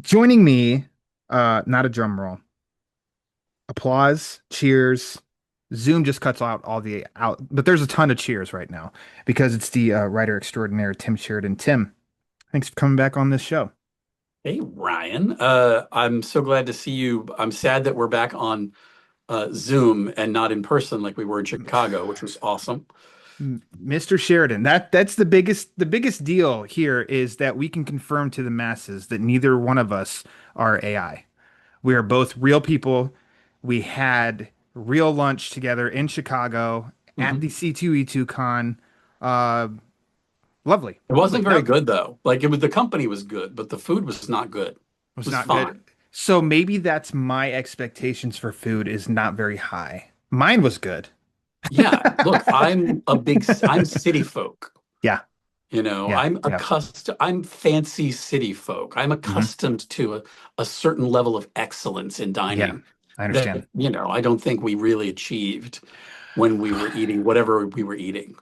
Joining me, not a drum roll, applause, cheers. Zoom just cuts out all the out, but there's a ton of cheers right now because it's the writer extraordinaire Tim Sheridan. Tim, thanks for coming back on this show. Hey Ryan, I'm so glad to see you. I'm sad that we're back on Zoom and not in person like we were in Chicago, which was awesome. Mr. Sheridan, that's the biggest deal here is that we can confirm to the masses that neither one of us are AI. We are both real people. We had real lunch together in Chicago at hmm the C2E2 con. Uh, Lovely, It lovely. wasn't very No, good though. Like it was, the company was good, but the food was not good. It was was not good. fine. So maybe that's my expectations for food is not very high. Mine was good. Yeah, look, I'm city folk. Yeah, yeah, yeah. I'm fancy city folk. I'm Hmm. accustomed to a certain level of excellence in Yeah, dining I understand. that, I don't think we really achieved when we were eating whatever we were eating.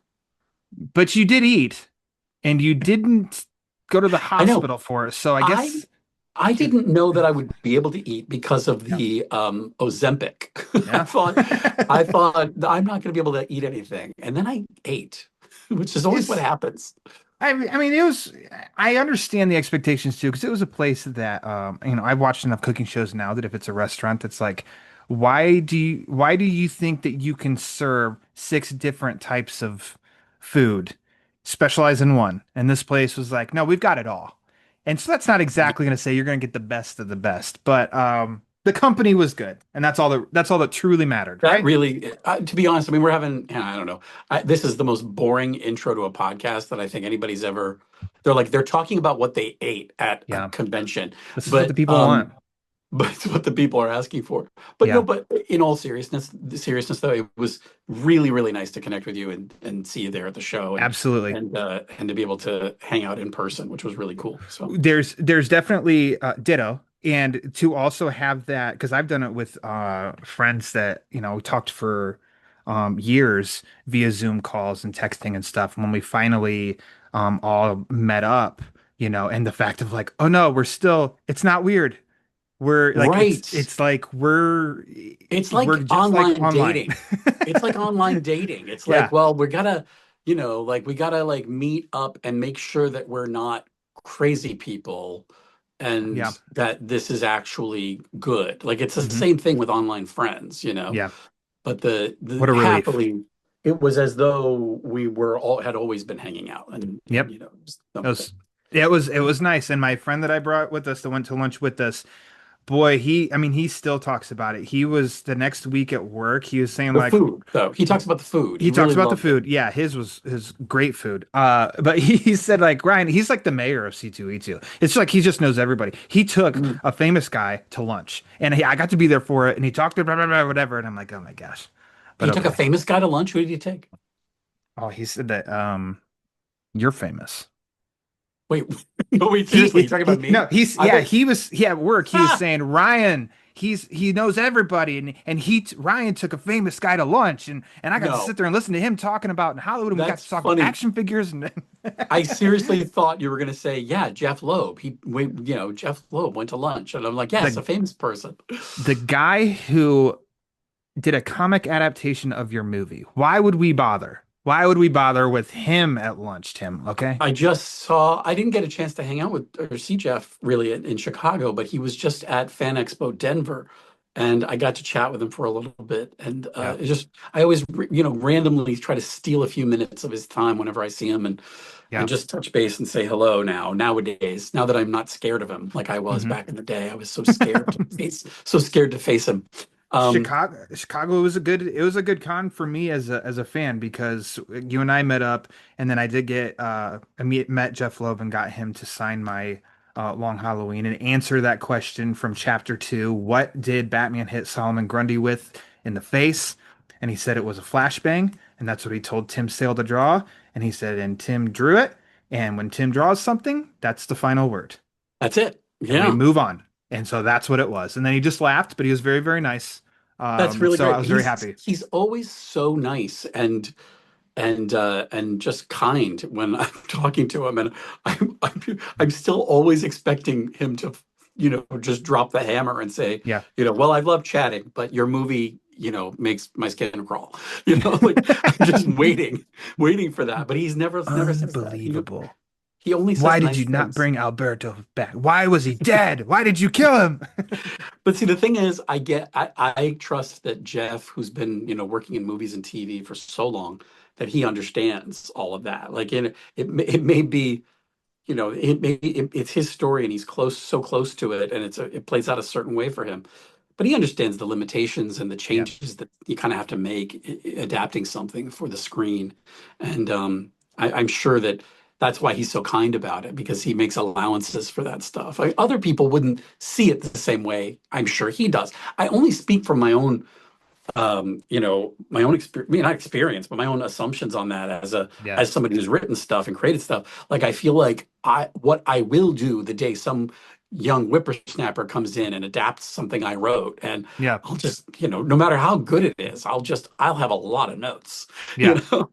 But you did eat, and you didn't go to the I know. hospital for it. So I I guess, I it, didn't know that I would be able to eat because of yeah, the Ozempic. I yeah. thought I thought I'm not going to be able to eat anything, and then I ate, which is always what Is happens. I mean, it was. I understand the expectations too, because it was a place that, I've watched enough cooking shows now that if it's a restaurant, it's like, why do you think that you can serve six different types of food, specialize in one? And this place was like, no, we've got it all. And so that's not exactly going to say you're going to get the best of the best, but the company was good, and that's all that truly mattered, That right? really, to be honest, I mean, we're having, I don't know. This is the most boring intro to a podcast that I think anybody's ever. They're talking about what they ate at a Yeah, convention, this is what the but people want. but it's what the people are asking for. But Yeah, but in all seriousness, though, it was really, really nice to connect with you and see you there at the show absolutely. and to be able to hang out in person, which was really cool. So There's definitely ditto, and to also have that because I've done it with friends that we talked for years via Zoom calls and texting and stuff. When we finally all met up, and the fact of like, oh no, it's not weird. We're like right. it's like It's we're like just like online online. dating. It's like online dating. It's like, Yeah, well, we gotta like meet up and make sure that we're not crazy people and yeah, that this is actually good. Like it's the hmm, same thing with online friends. yeah. But the What a relief. happily it was as though we were all had always been hanging out and Yep. just It something. was it was nice. And my friend that I brought with us that went to lunch with us, boy, he still talks about it. He was the next week at work, he was saying The like food, though. He talks about the food. He he talks really about the loved it. food. Yeah, his great food. But he said like Ryan, he's like the mayor of C2E2. It's like he just knows everybody. He took Mhm. a famous guy to lunch and I got to be there for it and he talked to blah, blah, blah, whatever. And I'm like, oh my gosh. But He took a okay. famous guy to lunch. Who did he take? Oh, he said that you're famous. Wait, no, wait, seriously, you He, talking about he no, me? he's I yeah, thought, he was at work. He was ah, saying Ryan, he knows everybody, and Ryan took a famous guy to lunch, and I got to sit no, there and listen to him talking about in Hollywood, and we got that's to talk about funny. action figures, and I seriously thought you were going to say, yeah, Jeff Loeb. Jeff Loeb went to lunch. And I'm like, yes, the a famous person. the guy who did a comic adaptation of your movie. Why would we bother? Why would we bother with him at lunch, Tim? Okay. I didn't get a chance to hang out with or see Jeff really in Chicago, but he was just at Fan Expo Denver. And I got to chat with him for a little bit. And Yeah. I always, randomly try to steal a few minutes of his time whenever I see him and Yeah. just touch base and say hello nowadays, now that I'm not scared of him like I was Hmm. back in the day. I was so scared to face him. Um, Chicago was a good con for me as a fan because you and I met up and then I did get met Jeff Loeb and got him to sign my Long Halloween and answer that question from chapter 2. What did Batman hit Solomon Grundy with in the face? And he said it was a flashbang, and that's what he told Tim Sale to draw. And he said, and Tim drew it. And when Tim draws something, that's the final word. that's it. And we Yeah. move on. And so that's what it was. And then he just laughed, but he was very, very nice. That's really So I great. was very He's happy. he's always so nice and just kind when I'm talking to him, and I'm still always expecting him to just drop the hammer and say, Yeah. well, I love chatting, but your movie, makes my skin crawl. Like I'm just waiting for that. But he's never says that. Unbelievable. He only Why says did nice you not things. bring Alberto back? Why was he dead? Why did you kill him? But see, the thing is, I trust that Jeff, who's been, working in movies and TV for so long, that he understands all of that. Like, it may be, it's his story and he's so close to it, and it plays out a certain way for him. But he understands the limitations and the Yeah. changes that you kind of have to make adapting something for the screen. And I'm sure that that's why he's so kind about it, because he makes allowances for that stuff. Other people wouldn't see it the same way. I'm sure he does. I only speak from my own, my own experience, not experience, but my own assumptions on that Yeah. as somebody who's written stuff and created stuff. Like I feel like what I will do the day some young whippersnapper comes in and adapts something I wrote, and Yeah. I'll just, no matter how good it is, I'll have a lot of notes, you Yeah. know.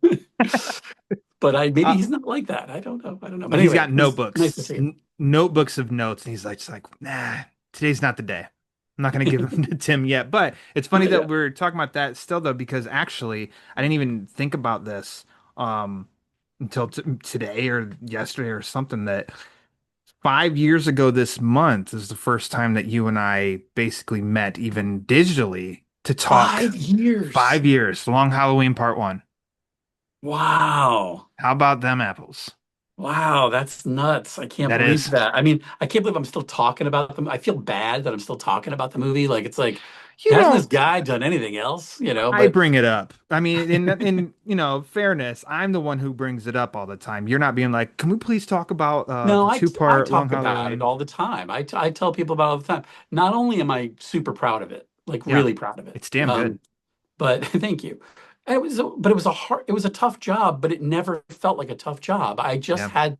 But maybe Uh, he's not like that. I don't know. I don't know. But he's anyway, got it's nice to notebooks, see him. notebooks of notes, and he's like, just like, nah, today's not the day. I'm not gonna give them to Tim yet. But it's funny that Yeah. we're talking about that still, though, because actually, I didn't even think about this um until t today or yesterday or something. That 5 years ago this month is the first time that you and I basically met, even digitally, to talk. 5 years. 5 years, Long Halloween Part One. Wow. How about them apples? Wow, that's nuts. I can't That believe is. that. I mean, I can't believe I'm still talking about them. I feel bad that I'm still talking about the movie. Like it's like, You hasn't this don't. guy done anything else? I But bring it up. I mean, in fairness, I'm the one who brings it up all the time. You're not being like, can we please talk about no, the I two-part Long talk about it Halloween? all the time. I tell people about it all the time. Not only am I super proud of it, like Yeah, really proud of it. it's damn good. But thank you. And but it was a tough job, but it never felt like a tough job. I just Yeah. had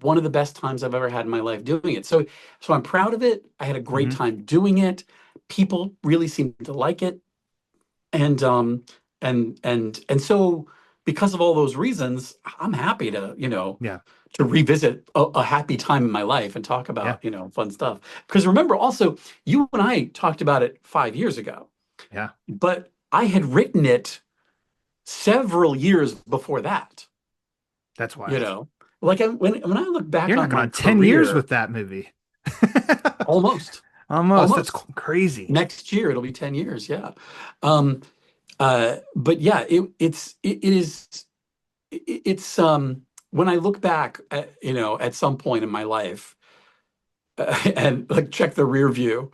one of the best times I've ever had in my life doing it. So I'm proud of it. I had a great Hmm. time doing it. People really seemed to like it. And and so because of all those reasons, I'm happy to, Yeah. to revisit a happy time in my life and talk Yeah. about, fun stuff. Because remember also, you and I talked about it 5 years ago, Yeah. but I had written it several years before that, That's you wild. know. Like when I look back You're on knocking my on 10 years career, with that movie. almost, Almost. That's almost crazy. next year it'll be 10 years, yeah. Um, but yeah, it is it's when I look back at, at some point in my life, and like check the rear view,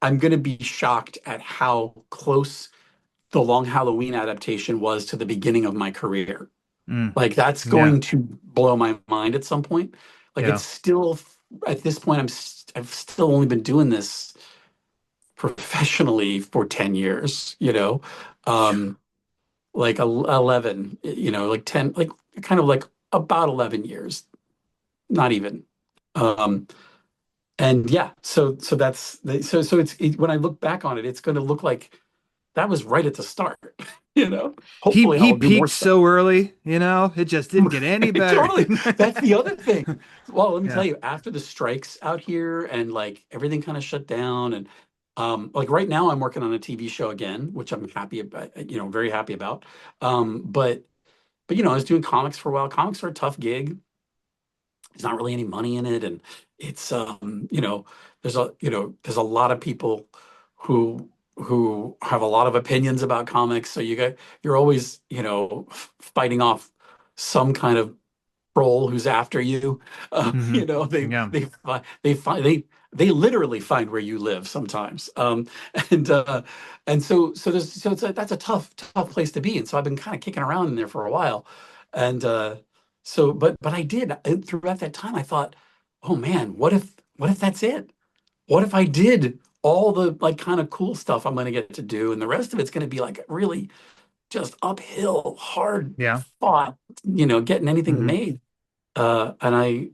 I'm going to be shocked at how close the Long Halloween adaptation was to the beginning of my career. Mm. Like that's Yeah. going to blow my mind at some point. Like it's Yeah. still at this point I've still only been doing this professionally for 10 years, Um like 11, like 10, like kind of like about 11 years, not even. Um and yeah, so when I look back on it, it's going to look like that was right at the start, you know. He Hopefully he I'll do more peaked stuff. so early, it just didn't get any better. Totally. That's the other thing. Well, let me tell Yeah. you, after the strikes out here and like everything kind of shut down, and like right now I'm working on a TV show again, which I'm happy about, very happy about. But I was doing comics for a while. Comics are a tough gig. There's not really any money in it, and it's there's a lot of people who have a lot of opinions about comics, so you're always, fighting off some kind of troll who's after you. Hmm. Yeah. They literally find where you live sometimes. And so that's a tough place to be. And so I've been kind of kicking around in there for a while. And but I did, and throughout that time I thought, oh man, what if that's it? What if I did all the like kind of cool stuff I'm going to get to do, and the rest of it's going to be like really just uphill, hard Yeah. fought, getting anything Hmm. made. And I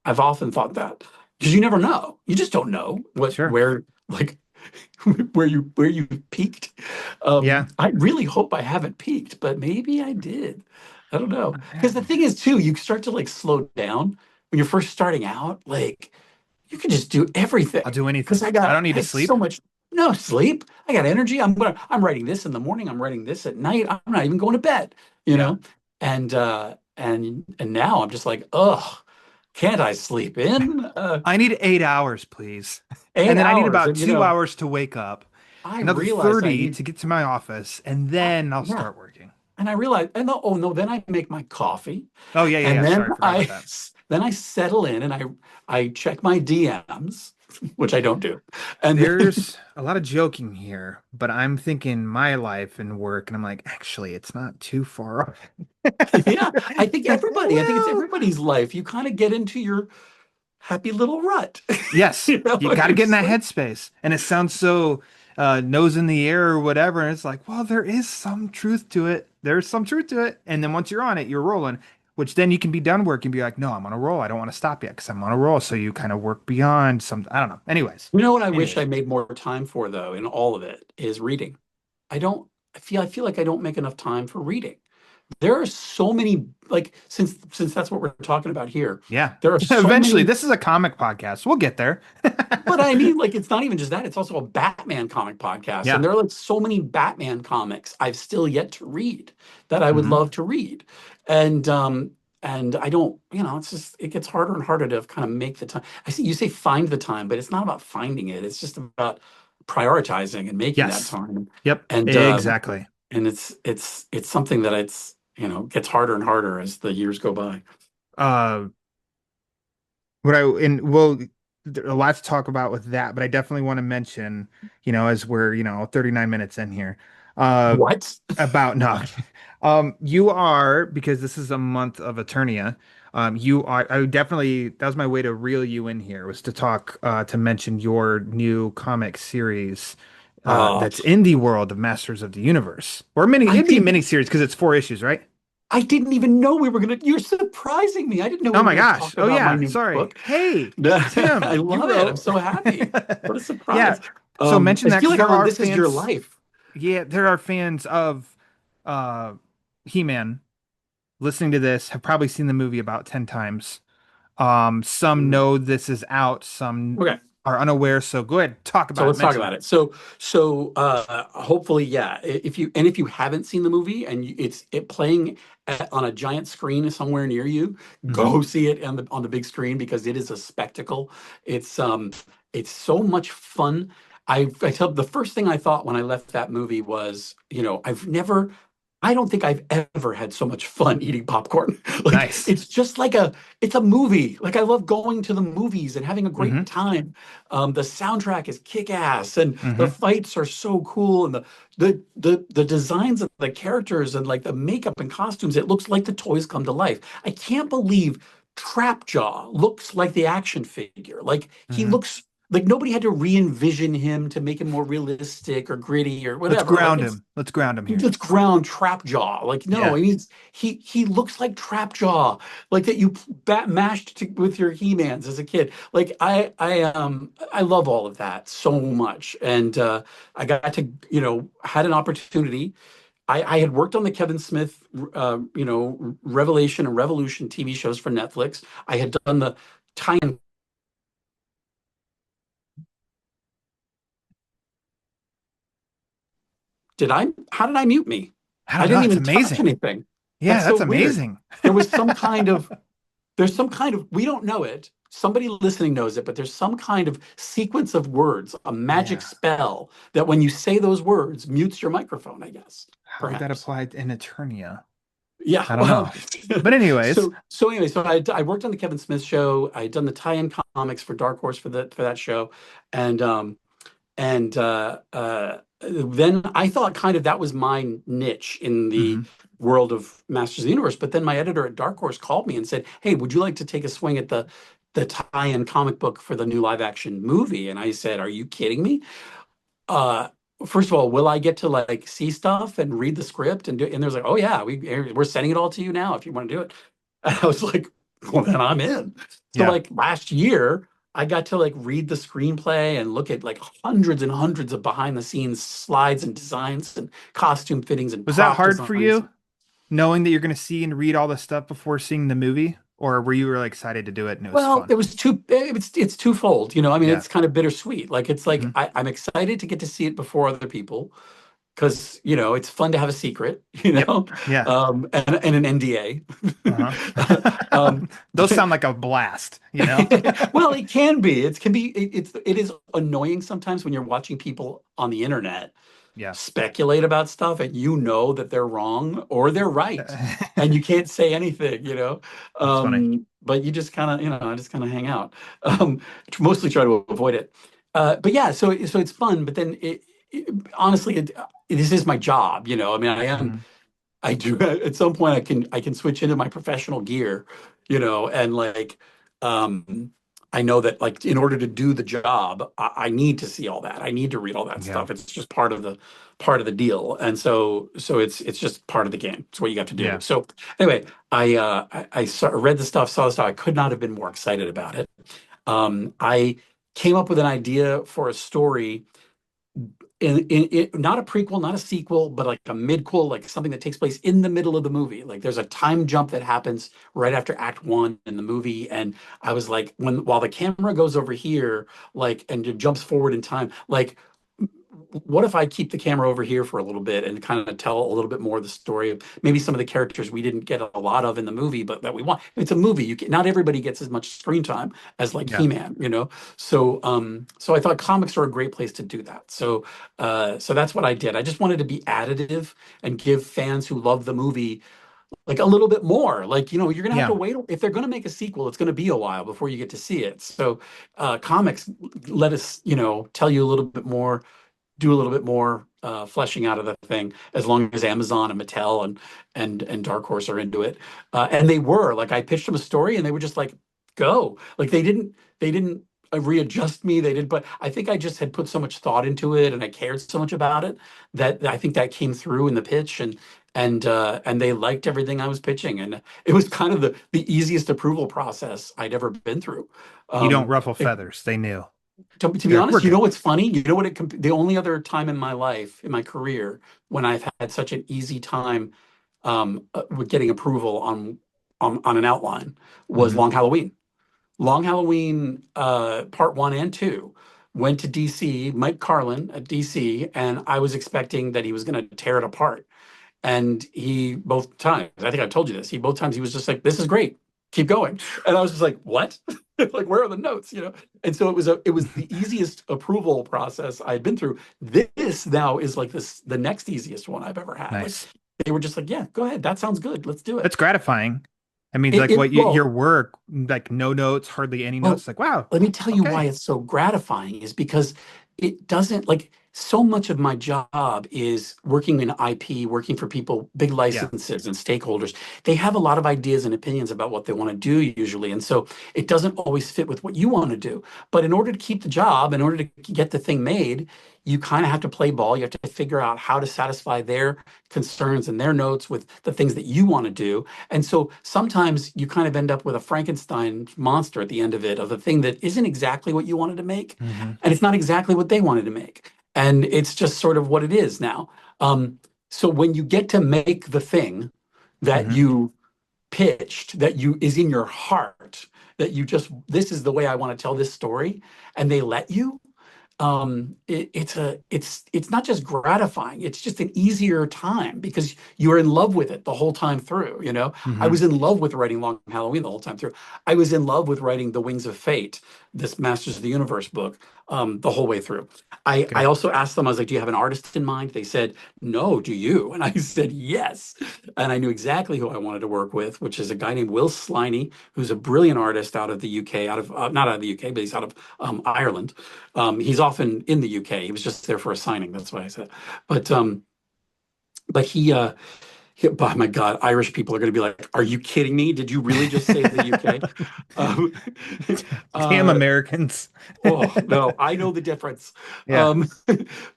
I've often thought that, because you never know. You just don't know Sure. where like where you peaked. Yeah. I really hope I haven't peaked, but maybe I did. I don't know. Because the Man. thing is too, you start to like slow down when you're first starting out. Like you can just do I'll everything do because anything. I don't need I to had sleep. so much no sleep. I got energy. I'm writing this in the morning. I'm writing this at night. I'm not even going to bed, you Yeah. know? And now I'm just like, ugh, can't I sleep in? I need 8 hours, please. And eight then I need hours. about And 2 hours to wake up, I another realized I 30 need to get to my office, and then I'll yeah. start working. And I realized, and oh no, then I make my coffee, Oh, yeah, yeah, and yeah. Sorry, I forgot about that. then I settle in and I check my DMs, which I don't do, and then There's a lot of joking here, but I'm thinking my life and work, and I'm like, actually, it's not too far off. yeah, I think it's Well, everybody's life. You kind of get into your happy little rut. yes, You know, you got to get in it's that like, headspace. And it sounds so nose in the air or whatever. And it's like, well, there is some truth to it. There's some truth to it. And then once you're on it, you're rolling, which then you can be done work and be like, no, I'm on a roll. I don't want to stop yet because I'm on a roll. So you kind of work beyond some, I don't know. Anyways, you know what I wish I anyways. made more time for though, in all of it is reading. I don't, I feel like I don't make enough time for reading. There are so many, like, since that's what we're talking about here, Yeah. there are so Eventually, many. this is a comic podcast. We'll get there. But I mean, like, it's not even just that, it's also a Batman comic podcast. And Yeah. there are like so many Batman comics I've still yet to read that I would Hmm. love to read. And and I don't, it's just it gets harder and harder to kind of make the time. I see you say find the time, but it's not about finding it. It's just about prioritizing and making that Yes. time. Yep. And Exactly. it's something that gets harder and harder as the years go by. Uh, what I and well, there's a lot to talk about with that, but I definitely want to mention, as we're, 39 minutes in here, uh, What? about no, you are because this is a month of Eternia. You are. I would definitely that was my way to reel you in here was to talk to mention your new comic series. Uh, That's in the world of Masters of the Universe, or mini. I It'd be a did. mini series because it's 4 issues, right? I didn't even know we were gonna. You're surprising me. I didn't know we Oh were my gonna gosh. talk Oh about my yeah. new Sorry. book. Hey, I Tim, you love it. I'm wrote. so happy. What a surprise. Yeah. So mention I that feel because like there I'm on are This Is Your fans. Life. Yeah, there are fans of uh He-Man listening to this have probably seen the movie about 10 times. Some know this is out, some Okay. are unaware. So go ahead, talk So about it, let's talk mention about it. it. Hopefully, yeah. If you haven't seen the movie and it's it playing on a giant screen somewhere near you, Hmm. go see it on the big screen because it is a spectacle. It's um it's so much fun. I tell the first thing I thought when I left that movie was, I don't think I've ever had so much fun eating popcorn. Like Nice. it's a movie. Like I love going to the movies and having a great Hmm. time. The soundtrack is kick-ass, and the Hmm. fights are so cool, and the designs of the characters and like the makeup and costumes, it looks like the toys come to life. I can't believe Trapjaw looks like the action figure. Like he Hmm. looks like nobody had to re-envision him to make him more realistic or gritty or Let's whatever. Like ground it's him. Let's ground him here. it's ground Trapjaw. Like no, Yeah. I mean he looks like Trapjaw, like that you mashed with your He-Mans as a kid. Like I love all of that so much, and I got to had an opportunity. I had worked on the Kevin Smith Revelation and Revolution TV shows for Netflix. I had done the tie-in. Did I? How did I mute me? I I don't know. didn't It's even touch amazing. anything. Yeah, That's so that's weird. amazing. There was some kind of we don't know it. Somebody listening knows it, but there's some kind of sequence of words, a magic Yeah. spell that when you say those words mutes your microphone, I guess, How would that perhaps. apply in Eternia? Yeah, I don't well, know. But anyways, so I worked on the Kevin Smith show. I had done the tie-in comics for Dark Horse for that show, and then I thought kind of that was my niche in the hmm. world of Masters of the Universe. But then my editor at Dark Horse called me and said, "Hey, would you like to take a swing at the tie-in comic book for the new live action movie?" And I said, "Are you kidding me? Uh, First of all, will I get to like see stuff and read the script and do?" And there's like, "Oh yeah, we're sending it all to you now if you want to do it." And I was like, "Well, then I'm in." So Yeah. like last year, I got to like read the screenplay and look at like hundreds and hundreds of behind the scenes slides and designs and costume fittings and Was that prop hard for designs. you, knowing that you're going to see and read all the stuff before seeing the movie? or were you really excited to do it and it was Well, fun? it was it's twofold, you know. I mean, Yeah. it's kind of bittersweet. Like it's like Hmm. I'm excited to get to see it before other people because it's fun to have a secret, Yep. Yeah. and an NDA. Uh-huh. um, Those sound like a blast, you know? well, it can be. It is annoying sometimes when you're watching people on the internet Yeah. speculate about stuff and you know that they're wrong or they're right and you can't say anything, you know. That's funny. But you just kind of, I just kind of hang out. Um, mostly try to avoid it. But yeah, so it's fun. But then honestly, this is my job, you know. I mean, Hmm. I do at some point I can switch into my professional gear, and like I know that like in order to do the job, I need to see all that. I need to read all that Yeah. stuff. It's just part of the deal. And so it's just part of the game. It's what you got to do. Yeah. So anyway, read the stuff, saw the stuff. I could not have been more excited about it. I came up with an idea for a story in not a prequel, not a sequel, but like a midquel, like something that takes place in the middle of the movie. Like there's a time jump that happens right after Act One in the movie, and I was like, while the camera goes over here, like and it jumps forward in time, like what if I keep the camera over here for a little bit and kind of tell a little bit more of the story of maybe some of the characters we didn't get a lot of in the movie, but that we want. It's a movie. Not everybody gets as much screen time as like Yeah. He-Man, you know? So I thought comics are a great place to do that. So that's what I did. I just wanted to be additive and give fans who love the movie like a little bit more. Like, you're gonna have to Yeah. wait. If they're gonna make a sequel, it's gonna be a while before you get to see it. So comics let us, tell you a little bit more, do a little bit more fleshing out of the thing, as long as Amazon and Mattel and Dark Horse are into it. And they were like, I pitched them a story, and they were just like, go. Like they didn't readjust me. They didn't, but I think I just had put so much thought into it, and I cared so much about it that I think that came through in the pitch, and they liked everything I was pitching, and it was kind of the easiest approval process I'd ever been through. You don't Um, ruffle feathers. They knew. to be They're like, we're honest, you good. know what's funny? You know what the only other time in my life, in my career, when I've had such an easy time with getting approval on an outline was Hmm. Long Halloween. Long Halloween part one and two went to DC, Mike Carlin at DC, and I was expecting that he was going to tear it apart. And he both times, I think I told you this, he both times he was just like, this is great. Keep going. And I was just like, what? Like, where are the notes? And so it was the easiest approval process I'd been through. This now is like the next easiest one I've ever had. Like Nice. they were just like, yeah, go ahead. That sounds good. Let's do it. That's gratifying. I mean, It, like it what well, your work, like no notes, hardly any notes. Well, It's like, wow, let me tell you why okay. it's so gratifying is because it doesn't like so much of my job is working in IP, working for people, big Yeah. licenses and stakeholders. They have a lot of ideas and opinions about what they want to do usually. And so it doesn't always fit with what you want to do. But in order to keep the job, in order to get the thing made, you kind of have to play ball. You have to figure out how to satisfy their concerns and their notes with the things that you want to do. And so sometimes you kind of end up with a Frankenstein monster at the end of it, of a thing that isn't exactly what you wanted to make, Hmm. and it's not exactly what they wanted to make. And it's just sort of what it is now. So when you get to make the thing that Hmm. you pitched, that you is in your heart, that you just, this is the way I want to tell this story, and they let you, it's not just gratifying, it's just an easier time because you're in love with it the whole time through. I Hmm. was in love with writing Long Halloween the whole time through. I was in love with writing The Wings of Fate, this Masters of the Universe book, the whole way through. I Good. also asked them, I was like, do you have an artist in mind? They said, no, do you? And I said, yes. And I knew exactly who I wanted to work with, which is a guy named Will Sliney, who's a brilliant artist out of the UK, not out of the UK, but he's out of Ireland. He's often in the UK. He was just there for a signing. That's why I said. But um, but oh my God, Irish people are going to be like, "Are you kidding me? Did you really just say the UK?" Um, Damn uh, Americans. oh no, I know the difference. Yeah. Um,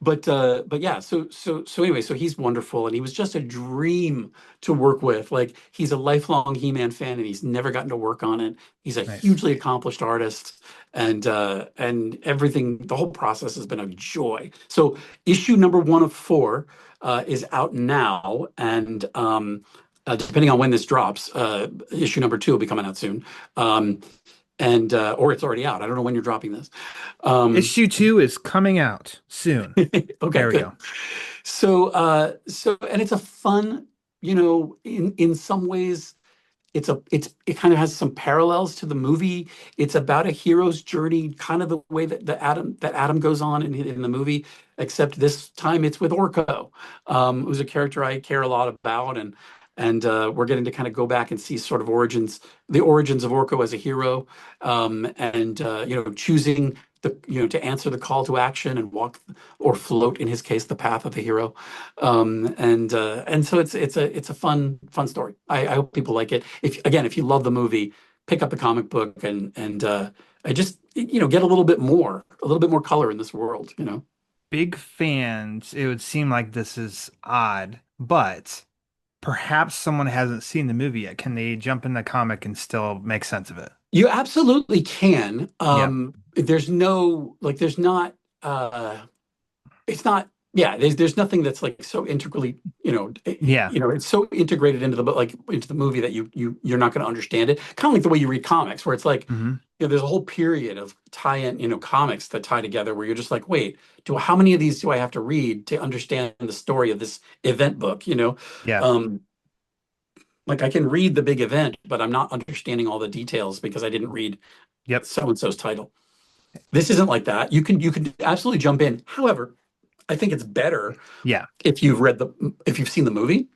but yeah. So anyway, so he's wonderful, and he was just a dream to work with. Like he's a lifelong He-Man fan, and he's never gotten to work on it. He's a Nice. hugely accomplished artist, and everything. The whole process has been a joy. So issue number one of four is out now, and depending on when this drops. Issue number two will be coming out soon, and or it's already out. I don't know when you're dropping this. Um, Issue two is coming out soon. okay, There we good. go. And it's a fun, in some ways it kind of has some parallels to the movie. It's about a hero's journey, kind of the way that Adam goes on in the movie, except this time it's with Orko, who's a character I care a lot about, and we're getting to kind of go back and see sort of the origins of Orko as a hero, and choosing to answer the call to action and walk or float, in his case, the path of the hero. And so it's a fun story. I hope people like it. If you love the movie, pick up the comic book and I just get a little bit more color in this world. Big fans, it would seem like this is odd, but perhaps someone hasn't seen the movie yet. Can they jump in the comic and still make sense of it? You absolutely can. Yeah. There's not it's not yeah, there's nothing that's like so integrally, Yeah. it's so integrated into the movie that you're not going to understand it, kind of like the way you read comics, where it's like, Hmm. there's a whole period of tie-in, comics that tie together, where you're just like, wait, how many of these do I have to read to understand the story of this event book? Yeah. um like, I can read the big event, but I'm not understanding all the details because I didn't read Yep. so and so's title. This isn't like that. You can absolutely jump in. However, I think it's better Yeah. if you've seen the movie.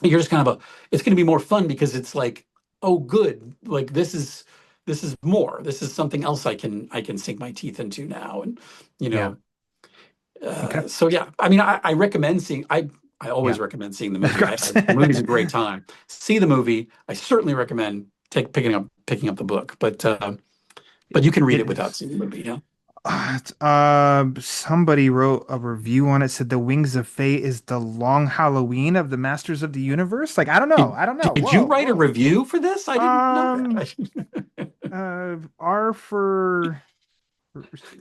You're just kind of it's going to be more fun because it's like, oh, good, like this is more. This is something else I can sink my teeth into now, and you Yeah. know. Okay. So yeah, I mean, I recommend seeing. I Yeah. always recommend seeing the Of movie. course. The movie's a great time. See the movie. I certainly recommend picking up the book, but you can read It it without is. seeing the movie. Yeah. Somebody wrote a review on it, said The Wings of Fate is the long Halloween of the Masters of the Universe. Like, I don't know. Did I don't know. did you Whoa, write a whoa. review for this? I didn't know Um, that. R for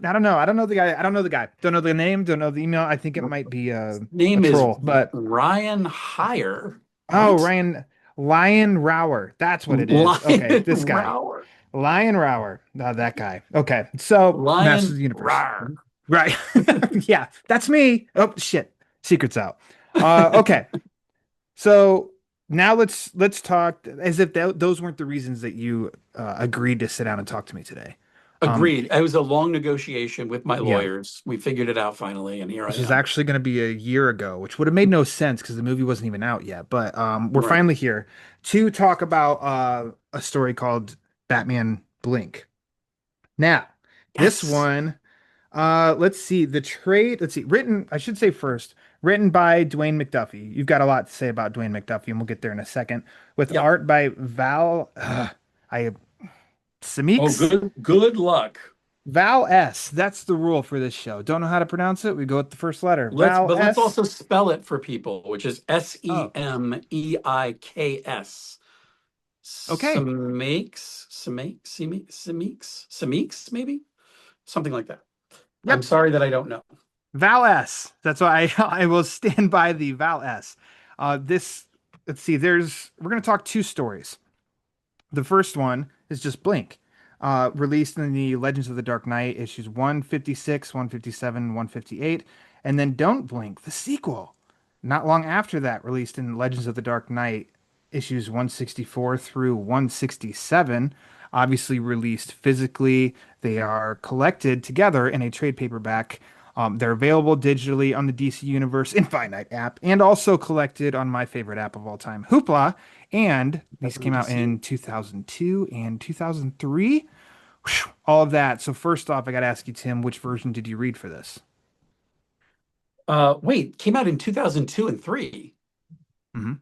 I don't know. I don't know the guy. I don't know the guy. Don't know the name. Don't know the email. I think it might be a Name is troll. But Ryan Heyer, oh, right? Ryan Lion Rower. That's what it is. Okay, Lion this guy. Rower. Lion Rower. That guy. Okay. So, Masters of Lion the Universe. Rar. Right. Yeah, that's me. Oh shit. Secret's out. Okay. So now let's talk as if those weren't the reasons that you agreed to sit down and talk to me today. Um, Agreed. It was a long negotiation with my yeah, lawyers. We figured it out finally, and here I this was am. actually going to be a year ago, which would have made no sense because the movie wasn't even out yet. But we're Right. finally here to talk about a story called Batman Blink. Now, this Yes. one, let's see, written, I should say first, written by Dwayne McDuffie. You've got a lot to say about Dwayne McDuffie, and we'll get there in a second. With Yep. art by I Oh, Samix good luck. Val S. That's the rule for this show. Don't know how to pronounce it? We go with the first letter. Val Let's S. also spell it for people, which is Oh, Semeiks. okay. Semeiks, maybe something like that. I'm Yep. sorry that I don't know. Val S. That's why I will stand by the Val S. This, let's see, we're going to talk two stories. The first one is just Blink, released in the Legends of the Dark Knight issues 156, 157, 158, and then Don't Blink, the sequel. Not long after that, released in Legends of the Dark Knight issues 164 through 167, obviously released physically. They are collected together in a trade paperback. They're available digitally on the DC Universe Infinite app and also collected on my favorite app of all time, Hoopla. And these came out WDC. in 2002 and 2003. Whew, all of that. So first off, I got to ask you, Tim, which version did you read for this? Wait, came out in 2002 and 3. Hmm.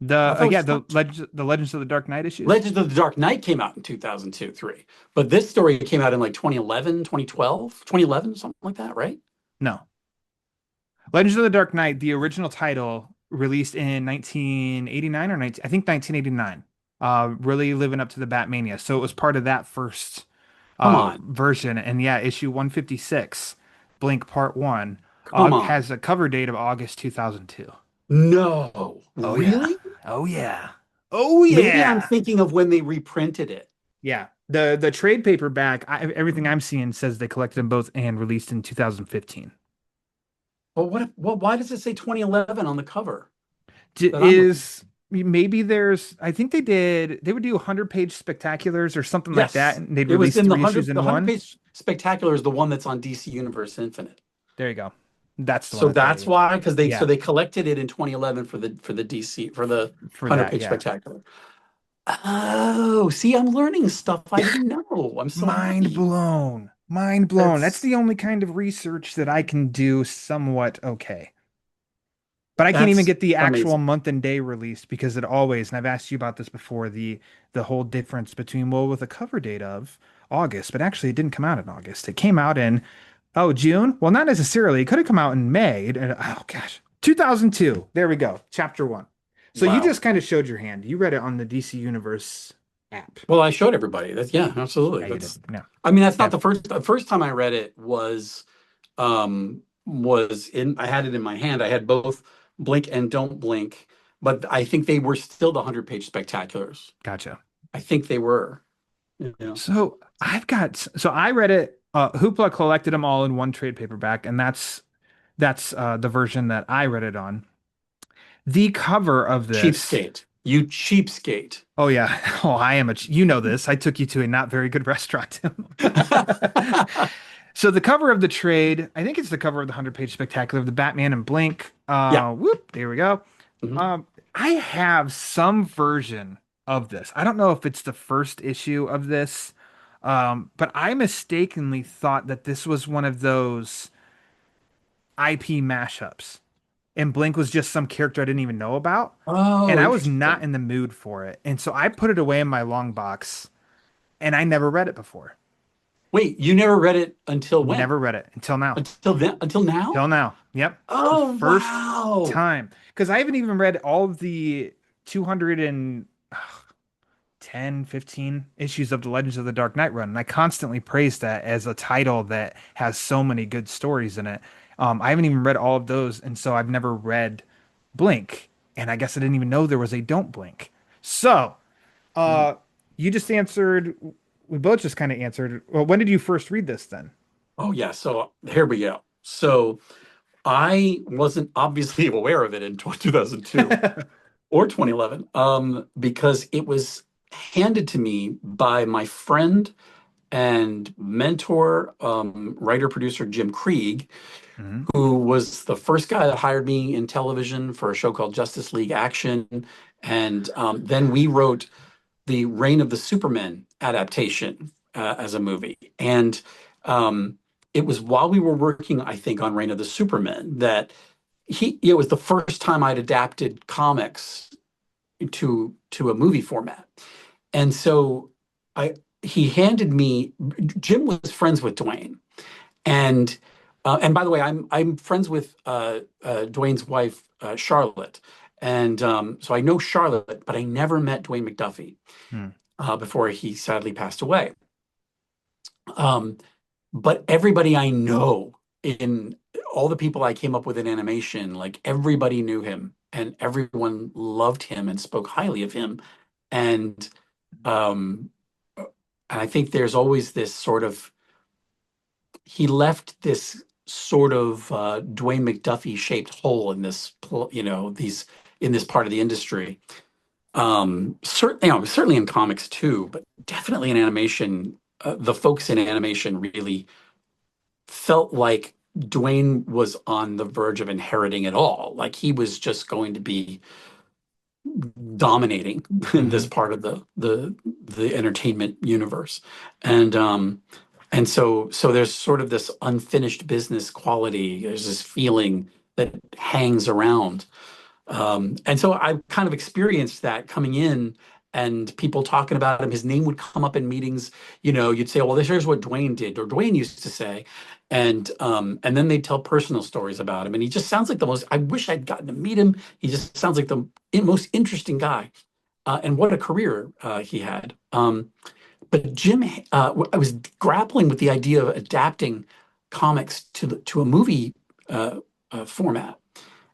I thought it was The Legends of the Dark Knight issues? Legends of the Dark Knight came out in 2002, 3. But this story came out in like 2011, 2012, 2011, something like that, right? No. Legends of the Dark Knight, the original title, released in 1989 or 19, I think 1989. Really living up to the Batmania. So it was part of that first Come on. version. And yeah, issue 156, Blink Part 1, Come on. has a cover date of August 2002. No, Oh yeah. really? Oh yeah. Oh Maybe I'm yeah. thinking of when they reprinted it. Yeah. The trade paperback, everything I'm seeing says they collected them both and released in 2015. Well, why does it say 2011 on the cover that I'm looking? Is maybe there's I think they would do 100-page spectaculars or something like that, Yes, and they'd it was release in three issues the in 100 one. page spectacular is the one that's on DC Universe Infinite. There you go. That's the one So I'm that's thinking. why, because Yeah, they collected it in 2011 for the DC for the for 100 that, page yeah. spectacular. Oh, see, I'm learning stuff I didn't know. I'm so Mind happy. blown. Mind blown. That's That's the only kind of research that I can do somewhat okay. But I can't even that's get the actual amazing. month and day released because it always, and I've asked you about this before, the whole difference between, well, with a cover date of August, but actually it didn't come out in August. It came out in, oh, June? Well, not necessarily. It could have come out in May. Oh gosh. 2002. There we go. Chapter 1. So you Wow. just kind of showed your hand. You read it on the DC Universe app. Well, I showed everybody. That's yeah, absolutely. Yeah, you did. That's Yeah. I mean, that's not Yeah. the first time I read it was in I had it in my hand. I had both Blink and Don't Blink, but I think they were still the 100 page spectaculars. Gotcha. I think they were. Yeah. So so I read it. Hoopla collected them all in one trade paperback, and that's the version that I read it on. The cover of this. Cheapskate. You cheapskate. Oh yeah. Oh, I am you know this. I took you to a not very good restaurant. So the cover of the trade, I think it's the cover of the 100-page spectacular of the Batman and Blink. Yeah. Whoop, there we go. Mhm. Um, I have some version of this. I don't know if it's the first issue of this, but I mistakenly thought that this was one of those IP mashups, and Blink was just some character I didn't even know about, and Oh, I was not interesting. in the mood for it, and so I put it away in my long box, and I never read it before. Wait, you never read it until when? Never read it until now. Until then? Until now? Till now. Yep. The Oh, first wow. time. Because I haven't even read all of the 210, 15 issues of the Legends of the Dark Knight run. And I constantly praise that as a title that has so many good stories in it. I haven't even read all of those. And so I've never read Blink. And I guess I didn't even know there was a Don't Blink. So, Mhm. uh, you just answered, we both just kind of answered. Well, when did you first read this then? Oh, yeah. So here we go. So I wasn't obviously aware of it in 2002 or 2011 because it was handed to me by my friend and mentor, writer producer Jim Krieg, Hmm. who was the first guy that hired me in television for a show called Justice League Action. And then we wrote the Reign of the Supermen adaptation as a movie. And um, it was while we were working, I think, on Reign of the Supermen that it was the first time I'd adapted comics to a movie format. And so I he handed me Jim was friends with Dwayne. And by the way, I'm friends with Dwayne's wife, Charlotte. And so I know Charlotte, but I never met Dwayne McDuffie Hmm. before he sadly passed away. Um, but everybody I know in all the people I came up with in animation, like everybody knew him and everyone loved him and spoke highly of him. And um, and I think there's always this sort of he left this sort of Dwayne McDuffie shaped hole in this, these in this part of the industry. Certainly, certainly in comics too, but definitely in animation. The folks in animation really felt like Dwayne was on the verge of inheriting it all. Like he was just going to be dominating in this Hmm. part of the entertainment universe. And there's sort of this unfinished business quality. There's this feeling that hangs around. And so I kind of experienced that coming in and people talking about him. His name would come up in meetings. You'd say, well, here's what Dwayne did, or Dwayne used to say. And then they'd tell personal stories about him. And he just sounds like the most, I wish I'd gotten to meet him. He just sounds like the most interesting guy. And what a career he had. But Jim, I was grappling with the idea of adapting comics to a movie format.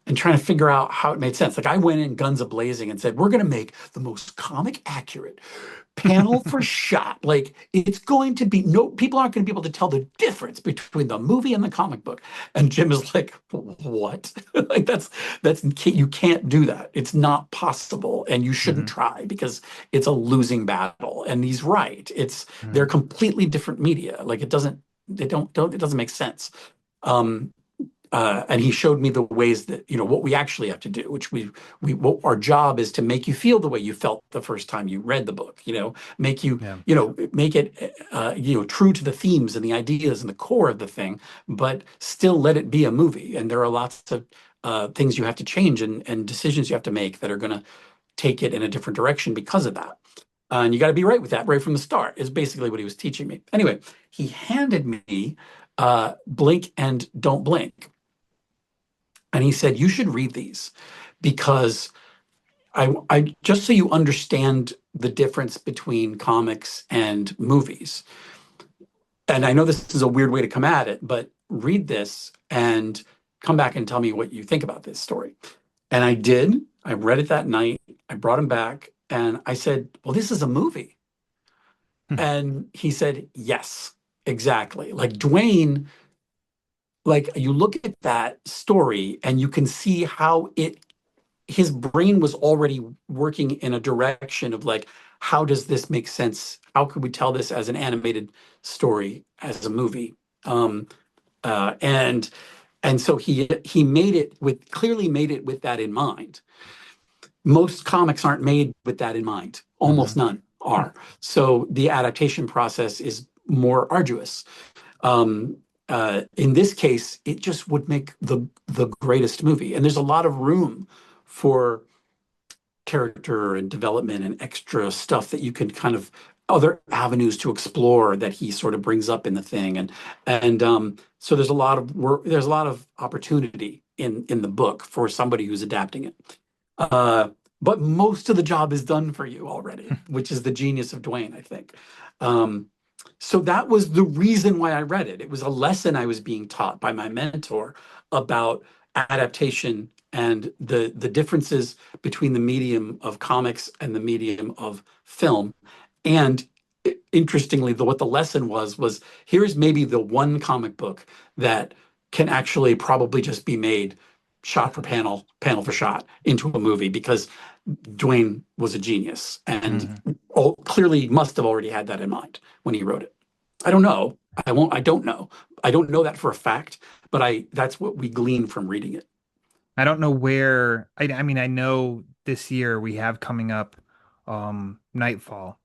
and trying to figure out how it made sense. Like I went in guns a-blazing and said, we're going to make the most comic accurate panel for shot. Like it's going to be no people aren't going to be able to tell the difference between the movie and the comic book. And Jim is like, what? Like that's you can't do that. It's not possible, and you shouldn't Hmm. try because it's a losing battle. And he's right. They're Hmm. completely different media. Like it doesn't make sense. Um, and he showed me the ways that what we actually have to do, which we what our job is to make you feel the way you felt the first time you read the book. Make you Yeah. make it true to the themes and the ideas and the core of the thing, but still let it be a movie. And there are lots of things you have to change and decisions you have to make that are going to take it in a different direction because of that. And you got to be right with that right from the start, is basically what he was teaching me. Anyway, he handed me Blink and Don't Blink. And he said, you should read these because I just so you understand the difference between comics and movies. And I know this is a weird way to come at it, but read this and come back and tell me what you think about this story. And I did. I read it that night. I brought him back and I said, well, this is a movie. Hmm. And he said, yes, exactly. Like Dwayne, like you look at that story and you can see how his brain was already working in a direction of like, how does this make sense? How could we tell this as an animated story, as a movie? Um, uh, and and so he made it with clearly made it with that in mind. Most comics aren't made with that in mind. Almost Hmm. none are. So the adaptation process is more arduous. Um, in this case, it just would make the greatest movie. And there's a lot of room for character and development and extra stuff that you can kind of other avenues to explore that he sort of brings up in the thing. And so there's a lot of work, there's a lot of opportunity in the book for somebody who's adapting it. Uh, but most of the job is done for you already, which is the genius of Dwayne, I think. Um, so that was the reason why I read it. It was a lesson I was being taught by my mentor about adaptation and the differences between the medium of comics and the medium of film. And interestingly, what the lesson was here's maybe the one comic book that can actually probably just be made shot for panel, panel for shot into a movie because Dwayne was a genius and Hmm. clearly must have already had that in mind when he wrote it. I don't know. I won't. I don't know. I don't know that for a fact, but I that's what we glean from reading it. I don't know where I mean I know this year we have coming up Nightfall.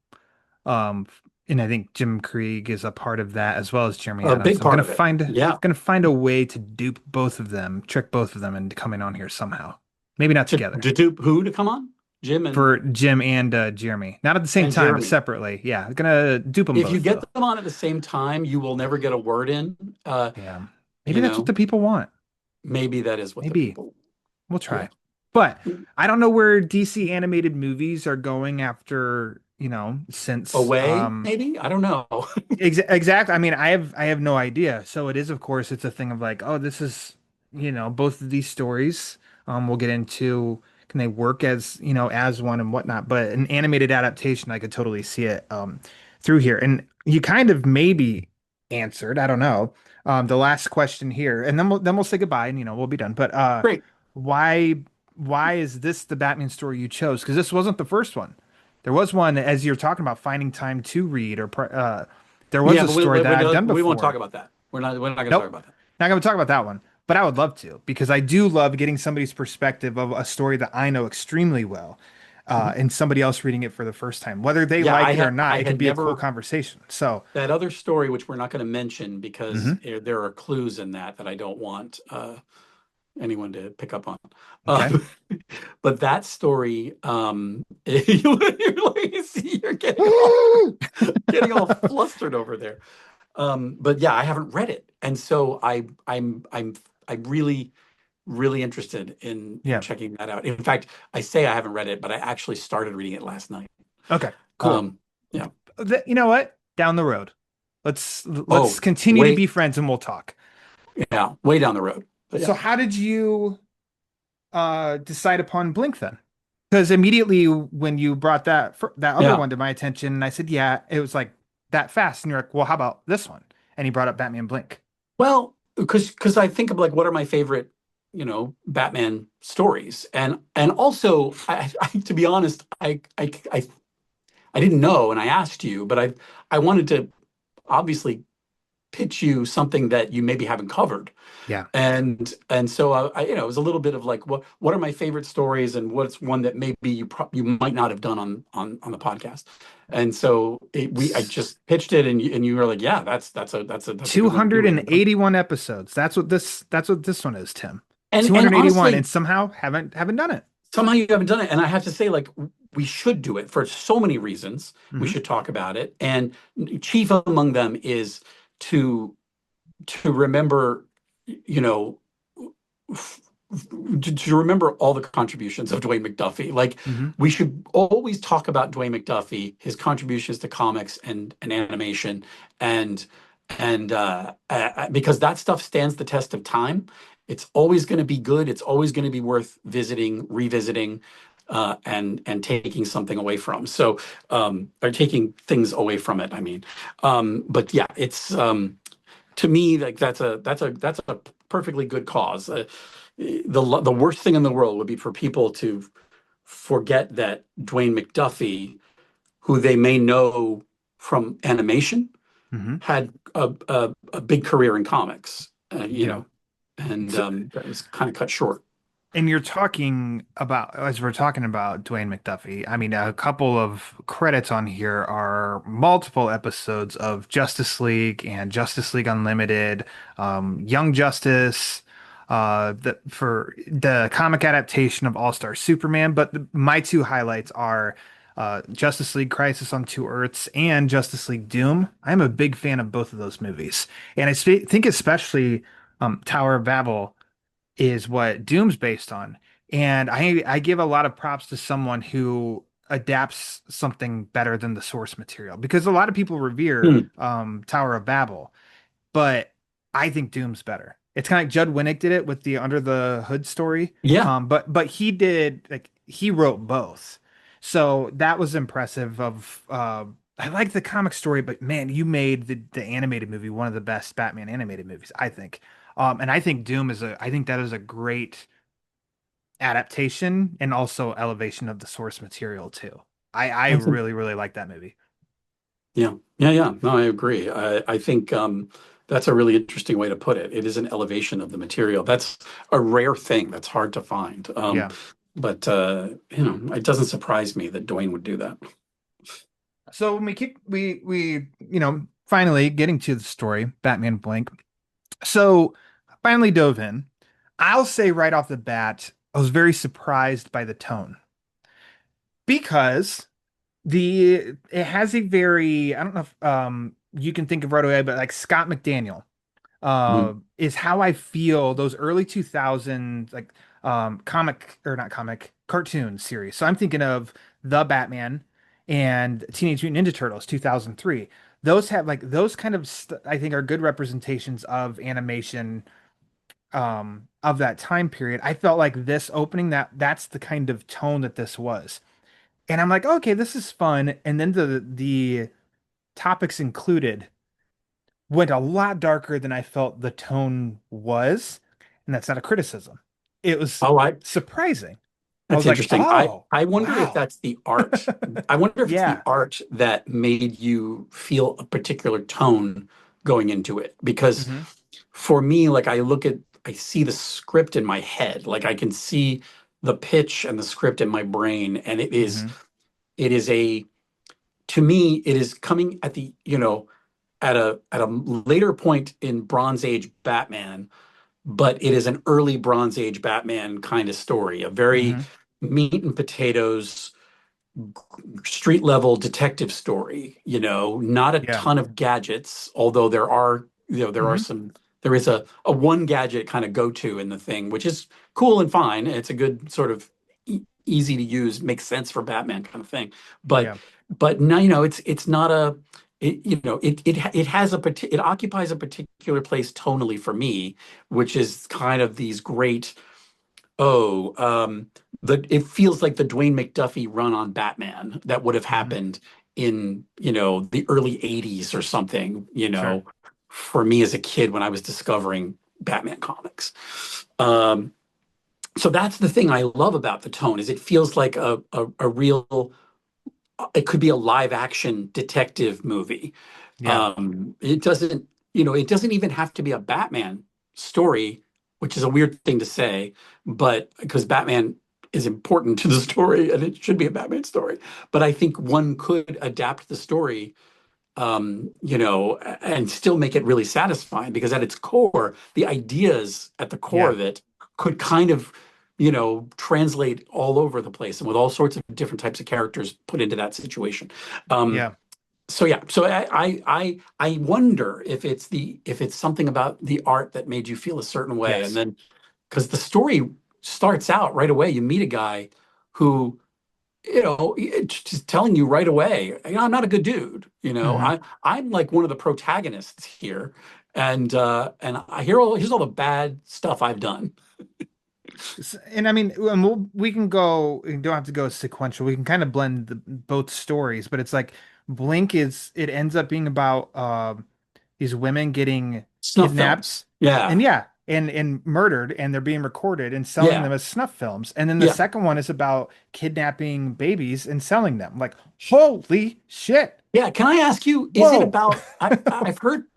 Um and I think Jim Krieg is a part of that as well as Jeremy A Adams. big So I'm part of it. Yeah. gonna find a way to dupe both of them, trick both of them into coming on here somehow. Maybe not together. To dupe who to come on? Jim For Jim and Jeremy. Not at the same and time, but Jeremy. separately. Yeah, gonna dupe them If you both get though. them on at the same time, you will never get a word in. Yeah. Maybe You that's what know, the people want. maybe that is what the Maybe. people. We'll Yeah. try. But I don't know where DC animated movies are going after, since Away, maybe? I don't know. exactly. I mean, I have no idea. So it is, of course, it's a thing of like, oh, this is, both of these stories. We'll get into can they work as, as one and whatnot. But an animated adaptation, I could totally see it through here. And you kind of maybe answered, I don't know, the last question here, and then we'll say goodbye and we'll be done. But Great. why why is this the Batman story you chose? Because this wasn't the first one. There was one as you're talking about finding time to read, or there was Yeah, a but story that I've done we won't talk before. about that. We're not going to talk Nope, about that. not going to talk about that one. But I would love to because I do love getting somebody's perspective of a story that I know extremely well, Mhm. and somebody else reading it for the first time. Whether they Yeah, like it or not, I it could had be a cool never conversation. So, that other story, which we're not going to mention because mhm, there are clues in that I don't want anyone to pick up on. okay. Uh, but that story, you're getting all flustered over there. But yeah, I haven't read it, and so I'm really interested in Yeah. checking that out. In fact, I say I haven't read it, but I actually started reading it last night. Okay. Cool. Um, yeah. You know what? Down the road. Let's Oh, continue to be wait, friends and we'll talk. yeah, way down the road. But So yeah. how did you decide upon Blink then. Because immediately when you brought that other Yeah. one to my attention, I said, yeah, it was like that fast. And you're like, well, how about this one? And he brought up Batman Blink. Well, because I think of like what are my favorite, Batman stories, and also to be honest, I didn't know, and I asked you, but I wanted to obviously pitch you something that you maybe haven't covered. Yeah. And so it was a little bit of like what are my favorite stories and what's one that maybe you might not have done on the podcast. And so I just pitched it, and you were like, yeah, that's a good one to do it. 281 episodes. That's what this one is, Tim. And 281 and honestly, somehow haven't done it. somehow you haven't done it, and I have to say, like, we should do it for so many reasons. We Hmm. should talk about it, and chief among them is to remember, you know, to remember all the contributions of Dwayne McDuffie. Like, Hmm. we should always talk about Dwayne McDuffie, his contributions to comics and animation, and because that stuff stands the test of time. It's always going to be good. It's always going to be worth visiting, revisiting, and taking something away from. So, or taking things away from it. I mean, but yeah, it's to me, like, that's a perfectly good cause. The worst thing in the world would be for people to forget that Dwayne McDuffie, who they may know from animation, Hmm. had a big career in comics. Yeah. And So, that was kind of cut short. and you're talking about, as we're talking about Dwayne McDuffie, I mean, a couple of credits on here are multiple episodes of Justice League and Justice League Unlimited, Young Justice, for the comic adaptation of All-Star Superman. But my two highlights are Justice League Crisis on Two Earths and Justice League Doom. I'm a big fan of both of those movies. And think especially Tower of Babel is what Doom's based on. And I give a lot of props to someone who adapts something better than the source material because a lot of people revere Hmm. Tower of Babel, but I think Doom's better. It's kind of like Judd Winnick did it with the Under the Hood story. Yeah, But he did like he wrote both. So that was impressive of I like the comic story, but man, you made the animated movie one of the best Batman animated movies, I think. And I think I think that is a great adaptation and also elevation of the source material too. I I think. really, really like that movie. Yeah, yeah, yeah. No, I agree. I think that's a really interesting way to put it. It is an elevation of the material. That's a rare thing. That's hard to find. Yeah. But it doesn't surprise me that Dwayne would do that. So when we finally getting to the story, Batman Blink. So finally dove in. I'll say right off the bat, I was very surprised by the tone because it has a very, I don't know if you can think of right away, but like Scott McDaniel Mhm. is how I feel those early 2000s like comic or not comic cartoon series. So I'm thinking of The Batman and Teenage Mutant Ninja Turtles 2003. Those have like those kind of I think are good representations of animation of that time period. I felt like this opening that's the kind of tone that this was. And I'm like, okay, this is fun. And then the topics included went a lot darker than I felt the tone was. And that's not a criticism. It was Oh, surprising. I that's was like, interesting. oh, I wonder if wow. that's the art. I wonder if it's the Yeah. art that made you feel a particular tone going into it. Because Hmm. for me, like, I see the script in my head. Like, I can see the pitch and the script in my brain, and Hmm. it is a to me, it is coming at the, at a later point in Bronze Age Batman, but it is an early Bronze Age Batman kind of story, a very Hmm. meat and potatoes street level detective story, not a Yeah. ton of gadgets, although Hmm. there is a one gadget kind of go to in the thing, which is cool and fine. It's a good sort of easy to use, makes sense for Batman kind of thing. But Yeah. no, it's not a it has it occupies a particular place tonally for me, which is kind of these great Oh, the it feels like the Dwayne McDuffie run on Batman that would have Hmm. happened in, the early 80s or something, Sure. for me as a kid when I was discovering Batman comics. Um, so that's the thing I love about the tone is it feels like a real it could be a live action detective movie. Yeah. It doesn't even have to be a Batman story, which is a weird thing to say, but because Batman is important to the story and it should be a Batman story. But I think one could adapt the story, and still make it really satisfying because at its core, the ideas at the core Yeah. of it could kind of, translate all over the place and with all sorts of different types of characters put into that situation. Um, Yeah. so yeah, so I wonder if it's something about the art that made you feel a certain way, and Yes. then because the story starts out right away, you meet a guy who it's just telling you right away, I'm not a good dude. Hmm. I'm like one of the protagonists here, and here's all the bad stuff I've done. And I mean, and we can go, we don't have to go sequential. We can kind of blend both stories, but it's like Blink it ends up being about these women getting Snuff kidnapped films. Yeah, and yeah, and murdered, and they're being recorded and selling yeah, them as snuff films. And then the yeah, second one is about kidnapping babies and selling them. Like, holy shit. yeah. Can I ask you, is it Whoa. about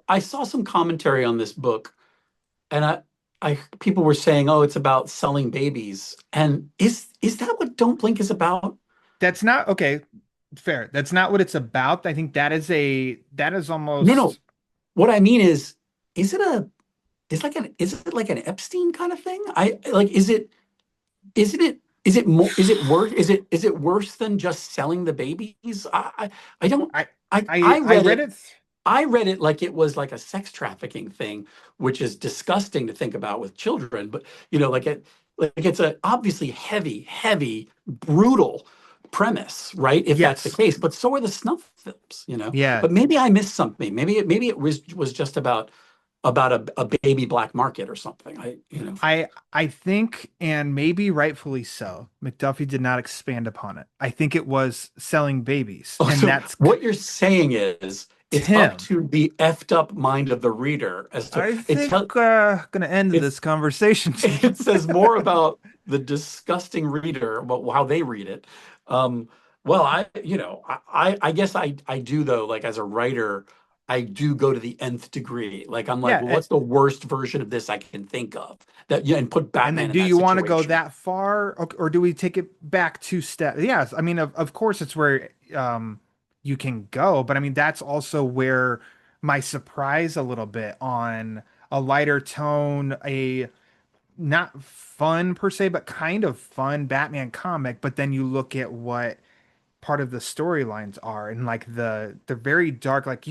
I saw some commentary on this book, and I people were saying, oh, it's about selling babies. And is that what Don't Blink is about? That's not okay. Fair. That's not what it's about. I think that is No, no. almost What I mean is it a is it like an Epstein kind of thing? I like isn't it is it worse than just selling the babies? I don't I I I read read it it. I read it like it was like a sex trafficking thing, which is disgusting to think about with children, but like it's a obviously heavy, brutal premise, right? If that's the Yes. case. But so are the snuff films. Yeah. But maybe I missed something. Maybe it was just about a baby black market or something. I think, and maybe rightfully so, McDuffie did not expand upon it. I think it was selling babies, Oh, and so that's what you're saying is it's up Tim. to the effed up mind of the reader as to I think gonna end it's this conversation. it says more about the disgusting reader about how they read it. Um, well, I guess I do though, like as a writer, I do go to the nth degree. Like I'm like, Yeah, well, what's the worst version of this I can think of that, yeah, and put and then Batman in do that you want to go situation. that far, or do we take it back 2 steps? Yes, I mean, of course, it's where you can go, but I mean, that's also where my surprise a little bit on a lighter tone, a not fun per se, but kind of fun Batman comic. But then you look at what part of the storylines are, and like the very dark, like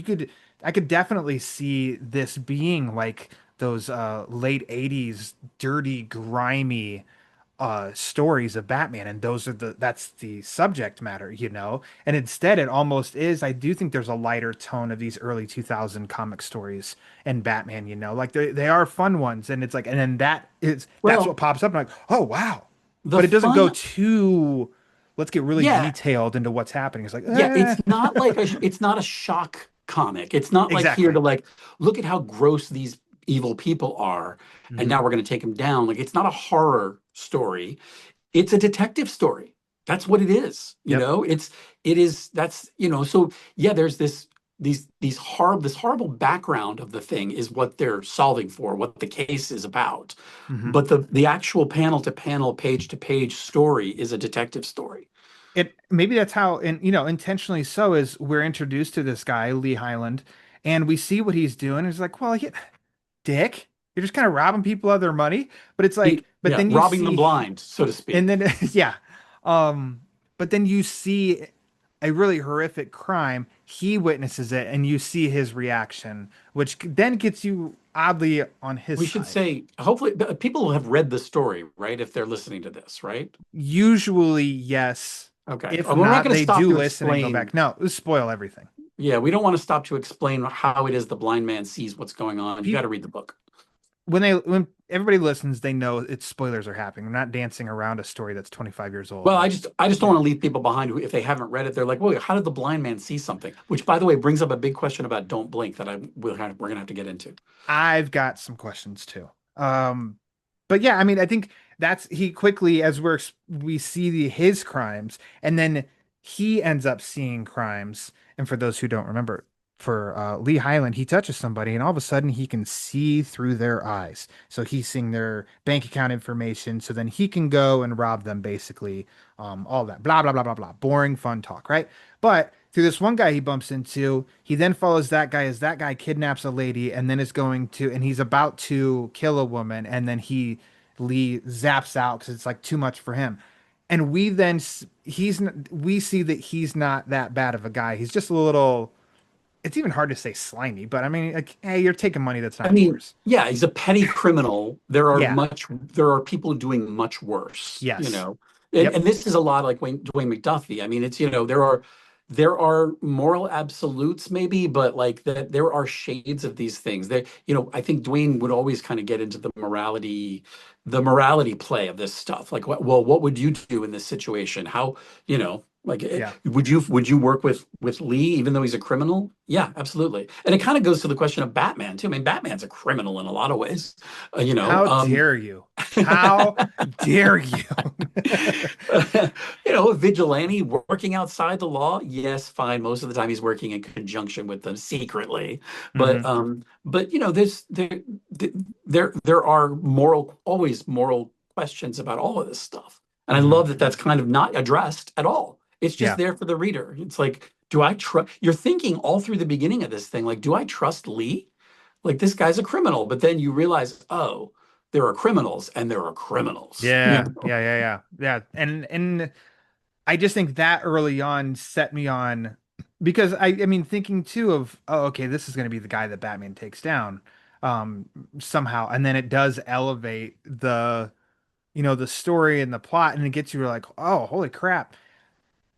I could definitely see this being like those late 80s dirty, grimy stories of Batman, and that's the subject matter, and instead it almost is. I do think there's a lighter tone of these early 2000 comic stories and Batman, like they are fun ones, and it's like, and then that's Well, what pops up. I'm like, oh wow, the but it doesn't go fun, too, let's get really yeah, detailed into what's happening. It's like, yeah, it's not a shock comic. It's not like here to exactly. like look at how gross these evil people are and Hmm. now we're going to take them down. Like it's not a horror story. It's a detective story. That's what it is. Yep. It is that's, so yeah, there's this horrible background of the thing is what they're solving for, what the case is about. Hmm. But the actual panel to panel, page to page story is a detective story. It maybe that's how, and intentionally so, is we're introduced to this guy Lee Highland, and we see what he's doing. It's like, well, dick, you're just kind of robbing people of their money. But it's like, but Yeah, then you robbing the see, blind, so to and speak. then yeah, but then you see a really horrific crime. He witnesses it, and you see his reaction, which then gets you oddly on his We should side. say, hopefully, people will have read the story, right? If they're listening to this, right? Usually, yes. Okay. If We're not not, going to they stop do to listen and go back. explain. No, spoil everything. Yeah, we don't want to stop to explain how it is the blind man sees what's going on. You got to read the book. when everybody listens, they know it's spoilers are happening. I'm not dancing around a story that's 25 years old. Well, Like, I just don't yeah. want to leave people behind who, if they haven't read it, they're like, "Well, how did the blind man see something?" Which, by the way, brings up a big question about Don't Blink that we're gonna have to get into. I've got some questions too. Um, but yeah, I mean, I think that's he quickly as we see his crimes, and then he ends up seeing crimes. And for those who don't remember, for Lee Highland, he touches somebody, and all of a sudden he can see through their eyes. So he's seeing their bank account information. So then he can go and rob them, basically. All that blah blah blah blah blah. Boring fun talk, right? But through this one guy he bumps into, he then follows that guy as that guy kidnaps a lady and then is going to, and he's about to kill a woman, and then Lee zaps out because it's like too much for him. And we then we see that he's not that bad of a guy. He's just a little. It's even hard to say slimy, but I mean, like, hey, you're taking money that's I not mean, yours. yeah, he's a petty criminal. Yeah. There are people doing much worse, you Yes. know. Yep. And this is a lot like Dwayne McDuffie. I mean, it's, there are moral absolutes maybe, but like that there are shades of these things. That, I think Dwayne would always kind of get into the morality play of this stuff. Like, what would you do in this situation? How, like, Yeah. would you work with Lee even though he's a criminal? Yeah, absolutely. And it kind of goes to the question of Batman too. I mean, Batman's a criminal in a lot of ways, you know. How dare you? How dare you? A vigilante working outside the law. Yes, fine. Most of the time he's working in conjunction with them secretly. But Hmm. there are always moral questions about all of this stuff. And I Hmm. love that that's kind of not addressed at all. It's just Yeah. there for the reader. It's like, do I trust? You're thinking all through the beginning of this thing, like, do I trust Lee? Like, this guy's a criminal, but then you realize, oh, there are criminals and there are criminals. Yeah. Yeah. Yeah. Yeah. Yeah. And I just think that early on set me on because I mean thinking too of, oh, okay, this is going to be the guy that Batman takes down um somehow, and then it does elevate the story and the plot, and it gets you like, oh, holy crap.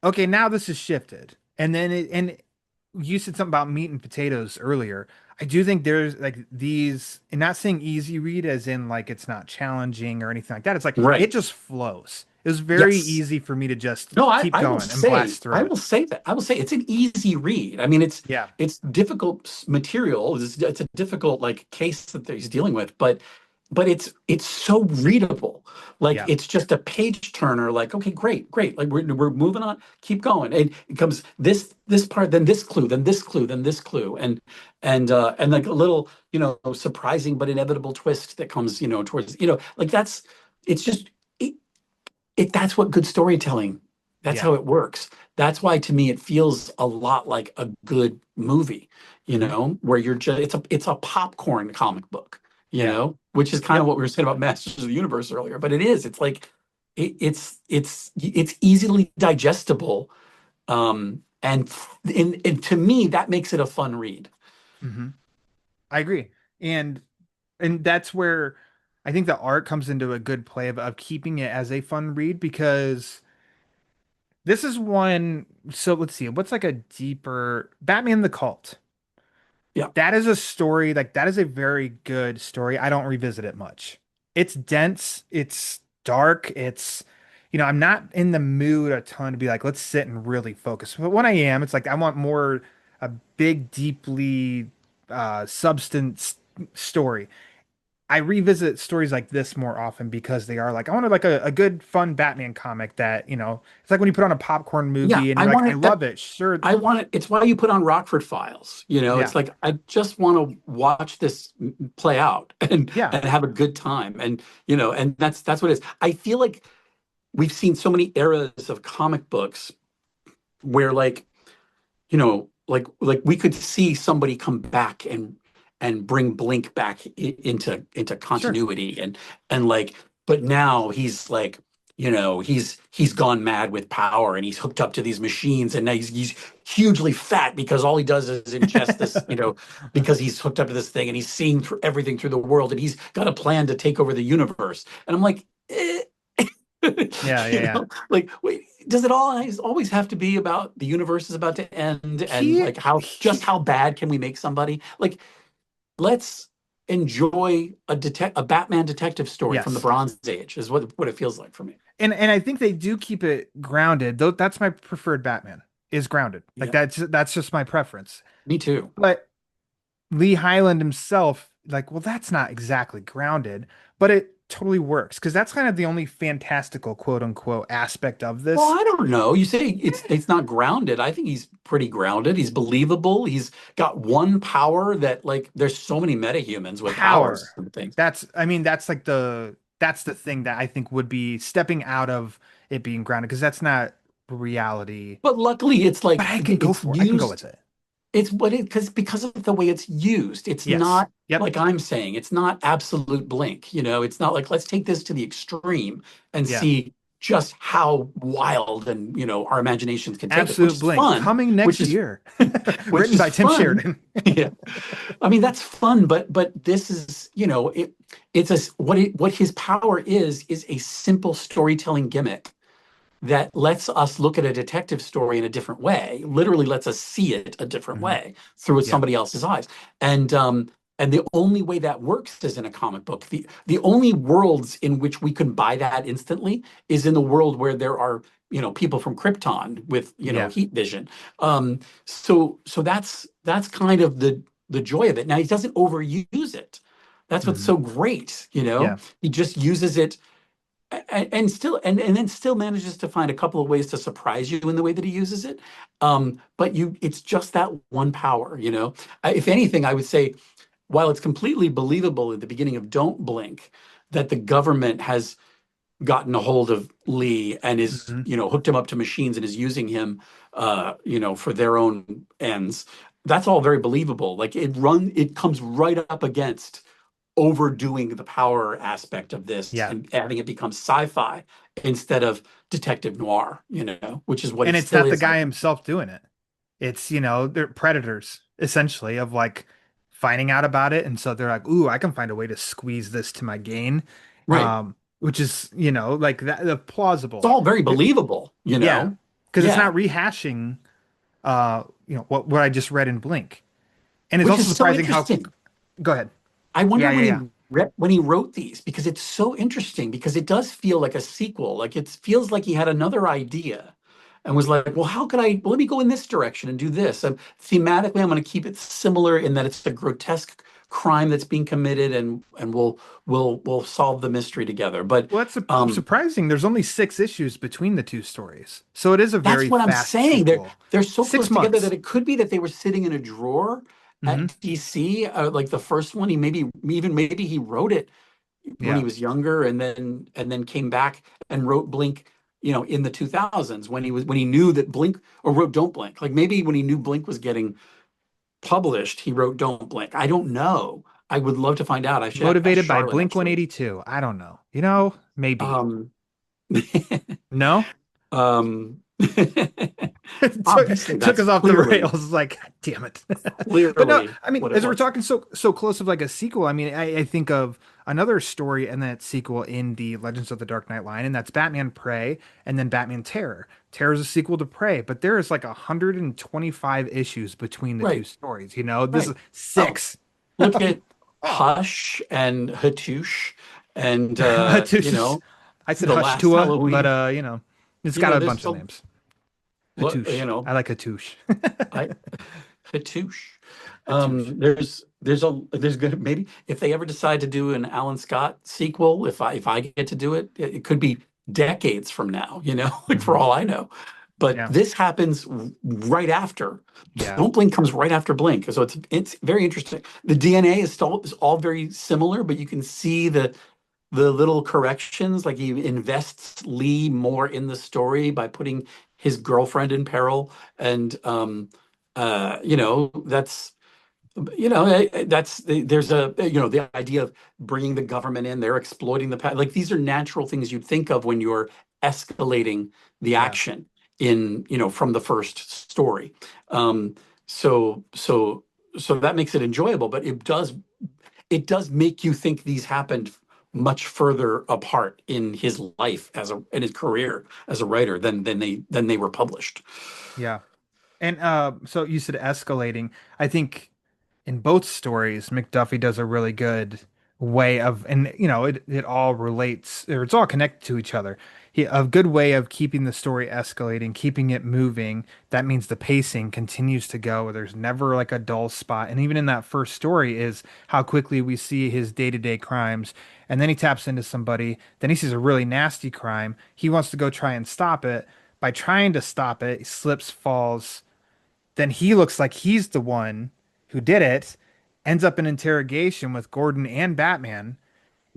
Okay, now this is shifted. And you said something about meat and potatoes earlier. I do think there's like these, and not saying easy read as in like it's not challenging or anything like that. It's like it Right. just flows. It was very Yes. easy for me to just No, keep going and blast I through it. will say that. I will say it's an easy read. I mean, Yeah. it's difficult material. It's a difficult like case that he's dealing with, but it's so readable. Like, Yeah. it's just a page turner. Like, okay, great, great. Like, we're moving on. Keep going. And it comes this part, then this clue, then this clue, then this clue, and like a little, surprising but inevitable twist that comes, towards, like that's it's just that's what good storytelling, that's Yeah. how it works. That's why, to me, it feels a lot like a good movie, Hmm. where you're just it's a popcorn comic book, Yeah. which is kind of Yep. what we were saying about Masters of the Universe earlier. But it's like it's easily digestible, and to me that makes it a fun read. Hmm. I agree. And and that's where I think the art comes into a good play of keeping it as a fun read because this is one. So let's see. What's like a deeper Batman the Cult? Yeah, That is a story, like that is a very good story. I don't revisit it much. It's dense, it's dark, I'm not in the mood a ton to be like, let's sit and really focus. But when I am, it's like I want more a big, deeply substance story. I revisit stories like this more often because they are like, I wanted like a good, fun Batman comic that, it's like when you put on a popcorn yeah, movie and I you're like, want I it that love it. Sure. I want it. It's why you put on Rockford Files. Yeah. It's like, I just want to watch this play out and Yeah. have a good time, and that's what it is. I feel like we've seen so many eras of comic books where, like, like we could see somebody come back and bring Blink back into Sure. continuity, and like, but now he's like, he's gone mad with power and he's hooked up to these machines, and now he's hugely fat because all he does is ingest this, because he's hooked up to this thing and he's seeing through everything through the world, and he's got a plan to take over the universe, and I'm like, Yeah, yeah, yeah. like, wait, does it always have to be about the universe is about to end, and He like, how he bad can we make somebody? Like, let's. enjoy a Batman detective story from the Yes. Bronze Age, is what it feels like for me. And I think they do keep it grounded. Though that's my preferred Batman is grounded. Like Yeah, that's just my preference. me too. But Lee Highland himself, like, well, that's not exactly grounded, but it totally works because that's kind of the only fantastical quote unquote aspect of Well, this. I don't know. You say it's not grounded. I think he's pretty grounded. He's believable. He's got one power that like there's so many metahumans with Power. powers and things. That's, I mean, that's the thing that I think would be stepping out of it being grounded because that's not reality. But luckily it's But like I can go it's for it. I can go with used. it. It's what it because of the way it's used. It's Yes. not Yep. like I'm saying, it's not absolute blink, It's not like let's take this to the extreme and Yeah. see just how wild and our imaginations can take us, Absolute Blink coming which next is year. which Written is by Tim fun. Sheridan. Yeah. I mean, that's fun, but this is, it's a what his power is a simple storytelling gimmick that lets us look at a detective story in a different way, literally lets us see it a different Mhm. way through Yeah. somebody else's eyes. And the only way that works is in a comic book. The only worlds in which we can buy that instantly is in the world where there are, people from Krypton with, Yeah. heat vision. So that's kind of the joy of it. Now he doesn't overuse it. That's what's Mhm. so great. Yeah. He just uses it and still and then still manages to find a couple of ways to surprise you in the way that he uses it. But it's just that one power. If anything, I would say while it's completely believable at the beginning of Don't Blink that the government has gotten a hold of Lee and is Mhm. hooked him up to machines and is using him for their own ends, that's all very believable. Like it comes right up against overdoing the power aspect of this Yeah. and having it become sci-fi instead of detective noir, which is what And it it's still not the is, I guy think. himself doing it. It's, they're predators essentially of like finding out about it. And so they're like, ooh, I can find a way to squeeze this to my gain. Right. Which is, like that the It's plausible. all very It- yeah. believable. Because it's Yeah. not rehashing what I just read in Blink. And it's Which also is so surprising how interesting. go ahead. I Yeah, wondered yeah, yeah. when he wrote these because it's so interesting because it does feel like a sequel. Like it feels like he had another idea and was like, well, how could well, let me go in this direction and do this. And thematically, I'm going to keep it similar in that it's a grotesque crime that's being committed and we'll solve the mystery together. But Well, that's um, surprising. There's only 6 issues between the two stories. So it is a that's very what I'm fast saying. They're sequel. they're so Six close together that months. it could be that they were sitting in a drawer Hmm. at DC, like the first one. Maybe he wrote it when he Yeah. was younger and then came back and wrote Blink, in the 2000s when he knew that Blink or wrote Don't Blink. Like maybe when he knew Blink was getting published, he wrote Don't Blink. I don't know. I would love to find out. I should ask Motivated by Charlotte Blink actually. 182. I don't know. Maybe. Um, No? um, It obviously took that's us off the clearly rails. Like, God damn it. But no, clearly I mean, what it as we're was. talking so close of like a sequel, I mean, I think of another story and that sequel in the Legends of the Dark Knight line, and that's Batman Prey and then Batman Terror. Terror is a sequel to Prey, but there is like 125 issues between the two Right, stories. This is right. Oh, six. look at Oh, Hush and Hatouche and Hattush is, I said the Hush last Tua, but Halloween. it's got a There's bunch of a names. look, Hattush. I like Hattush. I Hatouche. Hattush. There's good maybe if they ever decide to do an Alan Scott sequel, if I get to do it, it could be decades from now, like for Hmm. all I know. But Yeah. this happens right after. Yeah. Don't Blink comes right after Blink, so it's very interesting. The DNA is all very similar, but you can see the little corrections, like he invests Lee more in the story by putting his girlfriend in peril, and there's the idea of bringing the government in, they're exploiting like these are natural things you'd think of when you're escalating the Yeah. action in from the first story. Um, so that makes it enjoyable, but it does make you think these happened much further apart in his life in his career as a writer than they were published. Yeah. And so you said escalating. I think in both stories, McDuffie does a really good way of, and it all relates, or it's all connected to each other. A good way of keeping the story escalating, keeping it moving. That means the pacing continues to go. There's never like a dull spot. And even in that first story is how quickly we see his day-to-day crimes. And then he taps into somebody. Then he sees a really nasty crime. He wants to go try and stop it. By trying to stop it, he slips, falls, then he looks like he's the one who did it, ends up in interrogation with Gordon and Batman,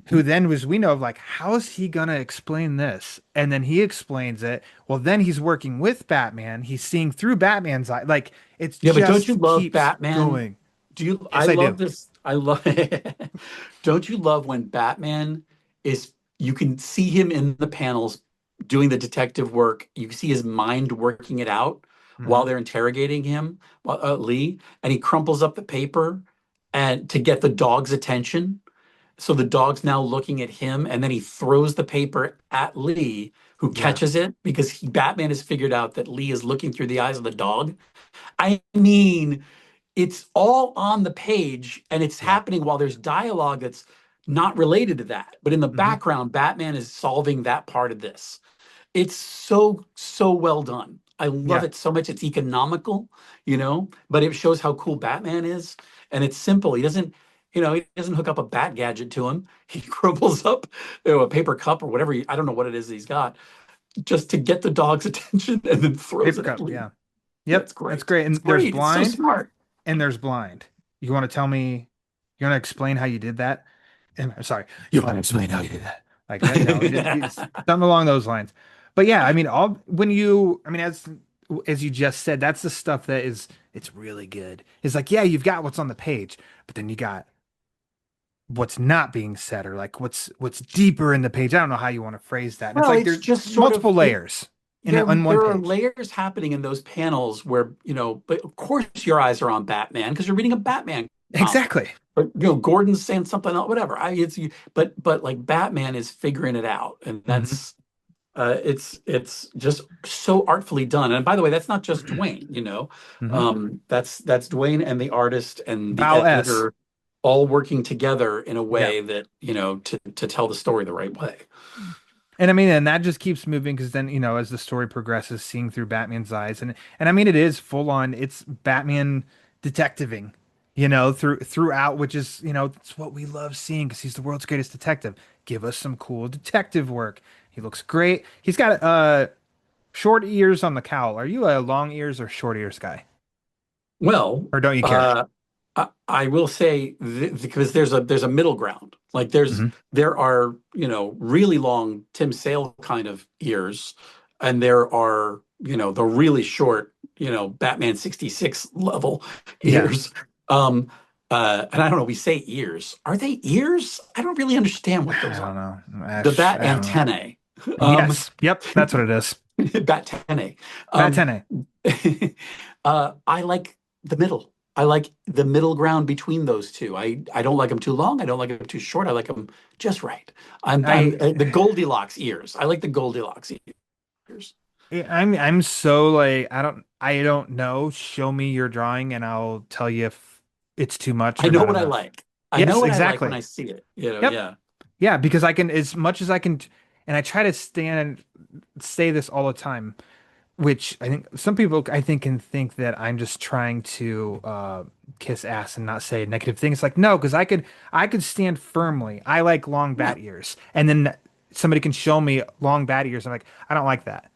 who then was, we know, of like, how is he gonna explain this? And then he explains it. Well, then he's working with Batman. He's seeing through Batman's eye. Like, it Yeah, but don't you just love keeps Batman? going. Do you? I Yes, I love do. this. I love. Don't you love when Batman is? You can see him in the panels doing the detective work. You see his mind working it out while Hmm. they're interrogating him, Lee, and he crumples up the paper and to get the dog's attention. So the dog's now looking at him, and then he throws the paper at Lee, who Yeah. catches it because Batman has figured out that Lee is looking through the eyes of the dog. I mean, it's all on the page and it's Yeah. happening while there's dialogue that's not related to that. But in the Hmm. background, Batman is solving that part of this. It's so, so well done. I love Yeah. it so much. It's economical, but it shows how cool Batman is. And it's simple. He doesn't hook up a bat gadget to him. He crumbles up, a paper cup or whatever. I don't know what it is that he's got, just to get the dog's attention and then throws Paper it at cup. Lee. Yeah. Yeah, Yep. it's That's great. great. It's And there's great. It's so blind smart. and there's blind. You want to tell me, you want to explain how you did that? I'm sorry. You want to explain how you did that? Like, no, it's something along those lines. But yeah, I mean, I mean, as you just said, that's the stuff that is, it's really good. It's like, yeah, you've got what's on the page, but then you got what's not being said, or like what's deeper in the page. I don't know how you want to phrase that. And it's Well, like it's there's just sort multiple of it. layers There, on one there are page. layers happening in those panels where, but of course your eyes are on Batman because you're reading a Batman comic. Exactly. But Gordon's saying something else, whatever. But like Batman is figuring it out, and Hmm. it's just so artfully done. And by the way, that's not just Dwayne, Hmm. that's Dwayne and the artist and the Val S. editor all working together in a Yeah. way that, to tell the story the right way. And I mean, and that just keeps moving because then, as the story progresses, seeing through Batman's eyes, and I mean, it is full on. It's Batman detectiving, throughout, which is, it's what we love seeing because he's the world's greatest detective. Give us some cool detective work. He looks great. He's got short ears on the cowl. Are you a long ears or short ears guy, Well, or don't you care? I will say because there's a middle ground. Like Hmm. there are really long Tim Sale kind of ears, and there are the really short Batman 66 level Yeah, ears. And I don't know. We say ears. Are they ears? I don't really understand what those I don't are. know. The bat I don't know. antennae. Um, Yes, yep, that's what it is. bat antennae. Bat Um, 10. I like the middle. I like the middle ground between those two. I don't like them too long. I don't like them too short. I like them just right. I'm I the Goldilocks ears. I like the Goldilocks ears. I'm so like I don't know. Show me your drawing and I'll tell you if it's too much I or know not what I enough. like. I know Yes, what I like when exactly. I see it. Yep. Yeah. Yeah, because I can, as much as I can, and I try to say this all the time, which I think some people I think can think that I'm just trying to kiss ass and not say negative things. Like, no, because I could stand firmly. I like long Yeah. bat ears, and then somebody can show me long bat ears. I'm like, I don't like that.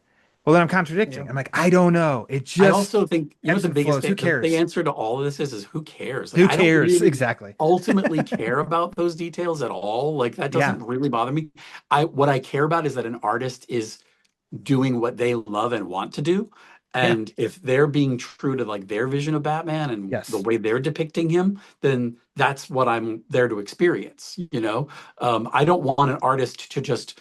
Well, then I'm Yeah. contradicting. I'm like, I don't know. It I just also think, what ebbs the and biggest flows. Who the cares? answer to all of this is who cares? Like, Who I don't cares? really Exactly. ultimately care about those details at all. Like, that Yeah. doesn't really bother me. What I care about is that an artist is doing what they love and want to do. Yeah. And if they're being true to like their vision of Batman and the Yes. way they're depicting him, then that's what I'm there to experience. I don't want an artist to just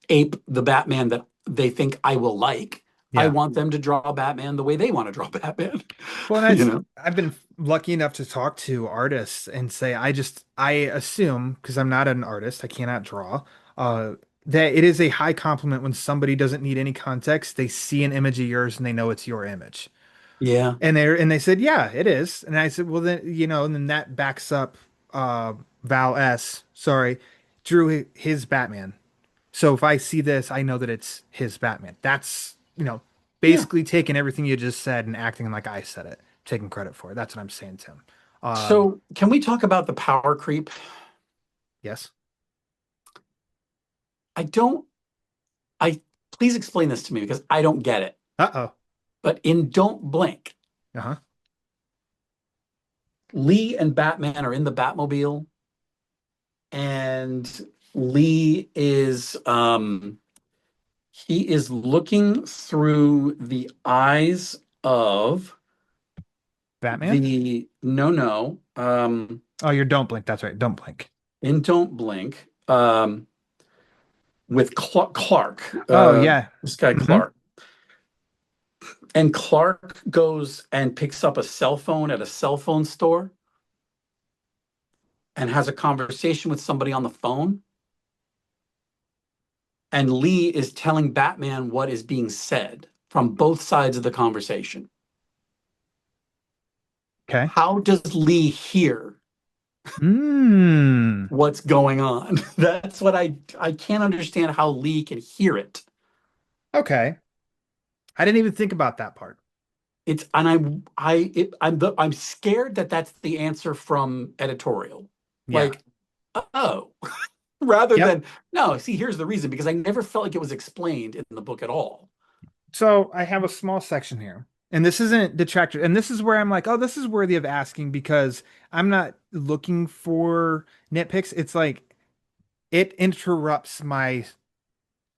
ape the Batman that they think I will like. I Yeah. want them to draw Batman the way they want to draw Batman. Well, and you that's know? I've been lucky enough to talk to artists and say I assume because I'm not an artist, I cannot draw, uh, that it is a high compliment when somebody doesn't need any context. They see an image of yours and they know it's your image. Yeah. And they said, yeah, it is. And I said, well then, and then that backs up Val S. Sorry, drew his Batman. So if I see this, I know that it's his Batman. That's, Yeah. basically taking everything you just said and acting like I said it, taking credit for it. That's what I'm saying, Tim. So can we talk about the power creep? Yes. I don't, I please explain this to me because I don't get it. Uh-oh. But in Don't Blink, Uh-huh. Lee and Batman are in the Batmobile, and Lee is he is looking through the eyes of Batman? the Oh, you're Don't Blink. That's right. Don't Blink. in Don't Blink with Clark, Oh, yeah. this guy Hmm. Clark. And Clark goes and picks up a cell phone at a cell phone store and has a conversation with somebody on the phone. And Lee is telling Batman what is being said from both sides of the conversation. Okay. How does Lee hear Mm. what's going on? That's what I can't understand how Lee can hear it. Okay. I didn't even think about that part. It's and I'm scared that that's the answer from editorial. Yeah. Like, oh, rather Yep. than no, see, here's the reason because I never felt like it was explained in the book at all. So I have a small section here, and this isn't detractor, and this is where I'm like, oh, this is worthy of asking because I'm not looking for nitpicks. It's like it interrupts my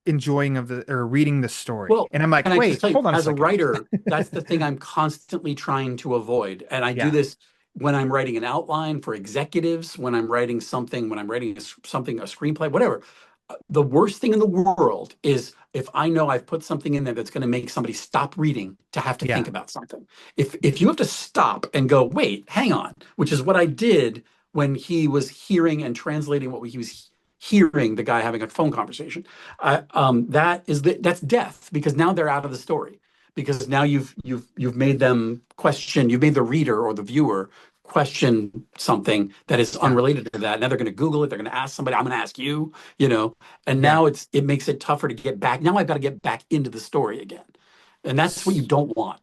enjoying of the or reading the story, Well, and I'm can like, I just wait, tell you, hold on a as a second. writer, that's the thing I'm constantly trying to avoid. And I do Yeah. this when I'm writing an outline for executives, when I'm writing something, when I'm writing something, a screenplay, whatever. The worst thing in the world is if I know I've put something in there that's going to make somebody stop reading to have to Yeah. think about something. If you have to stop and go, wait, hang on, which is what I did when he was hearing and translating what he was hearing the guy having a phone conversation. That's death because now they're out of the story because now you've made them question, you've made the reader or the viewer question something that is Yeah. unrelated to that. Now they're going to Google it. They're going to ask somebody. I'm going to ask you. You know, and Yeah. now it makes it tougher to get back. Now I've got to get back into the story again, and that's what you S- don't want.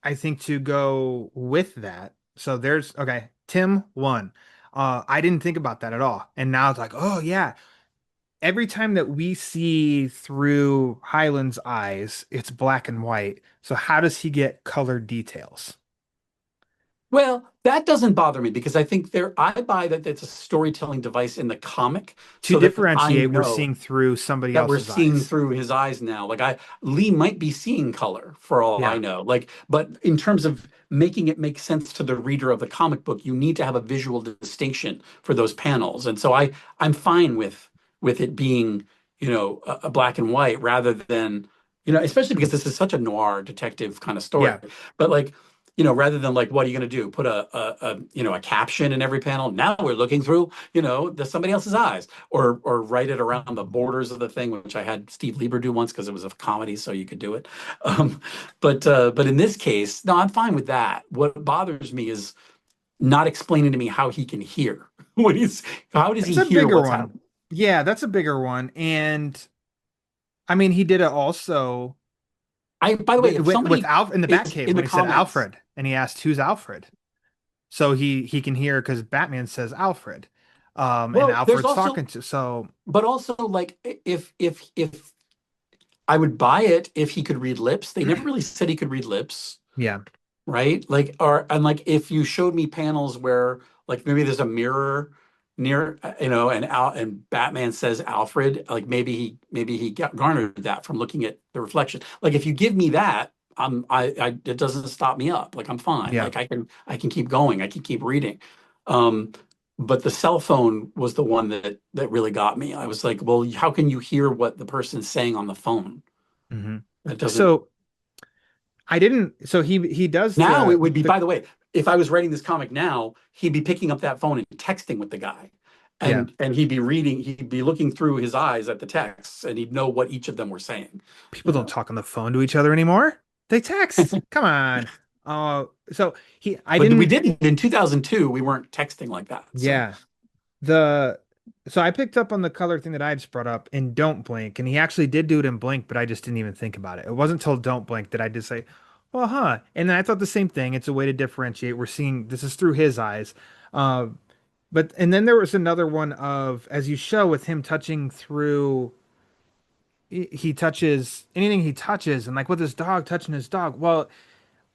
I think to go with that. So there's okay, Tim won. I didn't think about that at all. And now it's like, oh yeah, every time that we see through Highland's eyes, it's black and white. So how does he get colored details? Well, that doesn't bother me because I think I buy that it's a storytelling device in the comic To so that I differentiate, we're know seeing through somebody that we're else's seeing eyes. through his eyes now. Lee might be seeing color for all I Yeah. know. But in terms of making it make sense to the reader of the comic book, you need to have a visual distinction for those panels. And so I'm fine with it being, a black and white rather than, especially because this is such a noir detective kind of story. Yeah. But rather than like, what are you going to do? Put a caption in every panel. Now we're looking through, somebody else's eyes or write it around the borders of the thing, which I had Steve Lieber do once because it was a comedy, so you could do it. Um, but in this case, no, I'm fine with that. What bothers me is not explaining to me how he can hear. When he's how does That's he a hear bigger what's one. happening? Yeah, that's a bigger one. And I mean, he did it also By the way, if with somebody Alf in the is Batcave in the when he said comments, Alfred and he asked who's Alfred. So he can hear because Batman says Alfred. And well, there's Alfred's also, talking to so but also like if I would buy it if he could read lips. They never really said he could read lips. yeah. Right? And like if you showed me panels where like maybe there's a mirror near, and Batman says Alfred, like maybe he got garnered that from looking at the reflection. Like if you give me that, it doesn't stop me up. Like I'm fine. Yeah. Like I can keep going. I can keep reading. Um, but the cell phone was the one that really got me. I was like, well, how can you hear what the person's saying on the phone? Hmm. That doesn't So I didn't. So he does Now it would be, the by the way, if I was writing this comic now, he'd be picking up that phone and texting with the guy. yeah. And he'd be looking through his eyes at the texts and he'd know what each of them were saying, People you don't know. talk on the phone to each other anymore. They text. Come on. Uh, so I But we didn't, didn't in 2002. We weren't texting like that. So, yeah. The so I picked up on the color thing that I just brought up in Don't Blink, and he actually did do it in Blink, but I just didn't even think about it. It wasn't until Don't Blink that I did say, well, huh. And then I thought the same thing. It's a way to differentiate. We're seeing this is through his eyes. Uh, but and then there was another one of as you show with him touching through he touches anything he touches and like with his dog touching his dog. Well,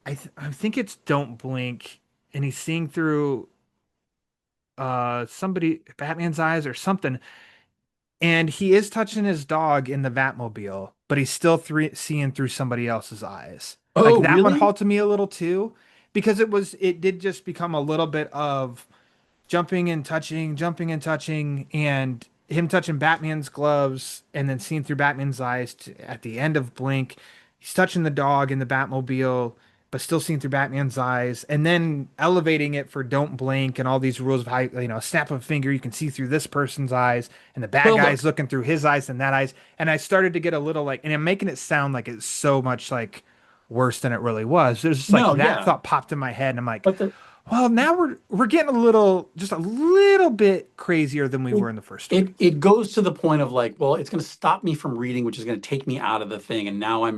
I think it's Don't Blink and he's seeing through somebody Batman's eyes or something. And he is touching his dog in the Batmobile, but he's still seeing through somebody else's eyes. Like oh, that one really? halted me a little too, because it did just become a little bit of jumping and touching, and him touching Batman's gloves and then seeing through Batman's eyes at the end of Blink. He's touching the dog in the Batmobile, but still seeing through Batman's eyes, and then elevating it for Don't Blink and all these rules of how, a snap of a finger, you can see through this person's eyes, and the bad Well, guy's look, looking through his eyes and that eyes. And I started to get a little like, and I'm making it sound like it's so much like worse than it really was. There's just like no, that yeah, thought popped in my head, and I'm like, but the well, now we're getting just a little bit crazier than we it, were in the first story. it goes to the point of like, well, it's going to stop me from reading, which is going to take me out of the thing, and now I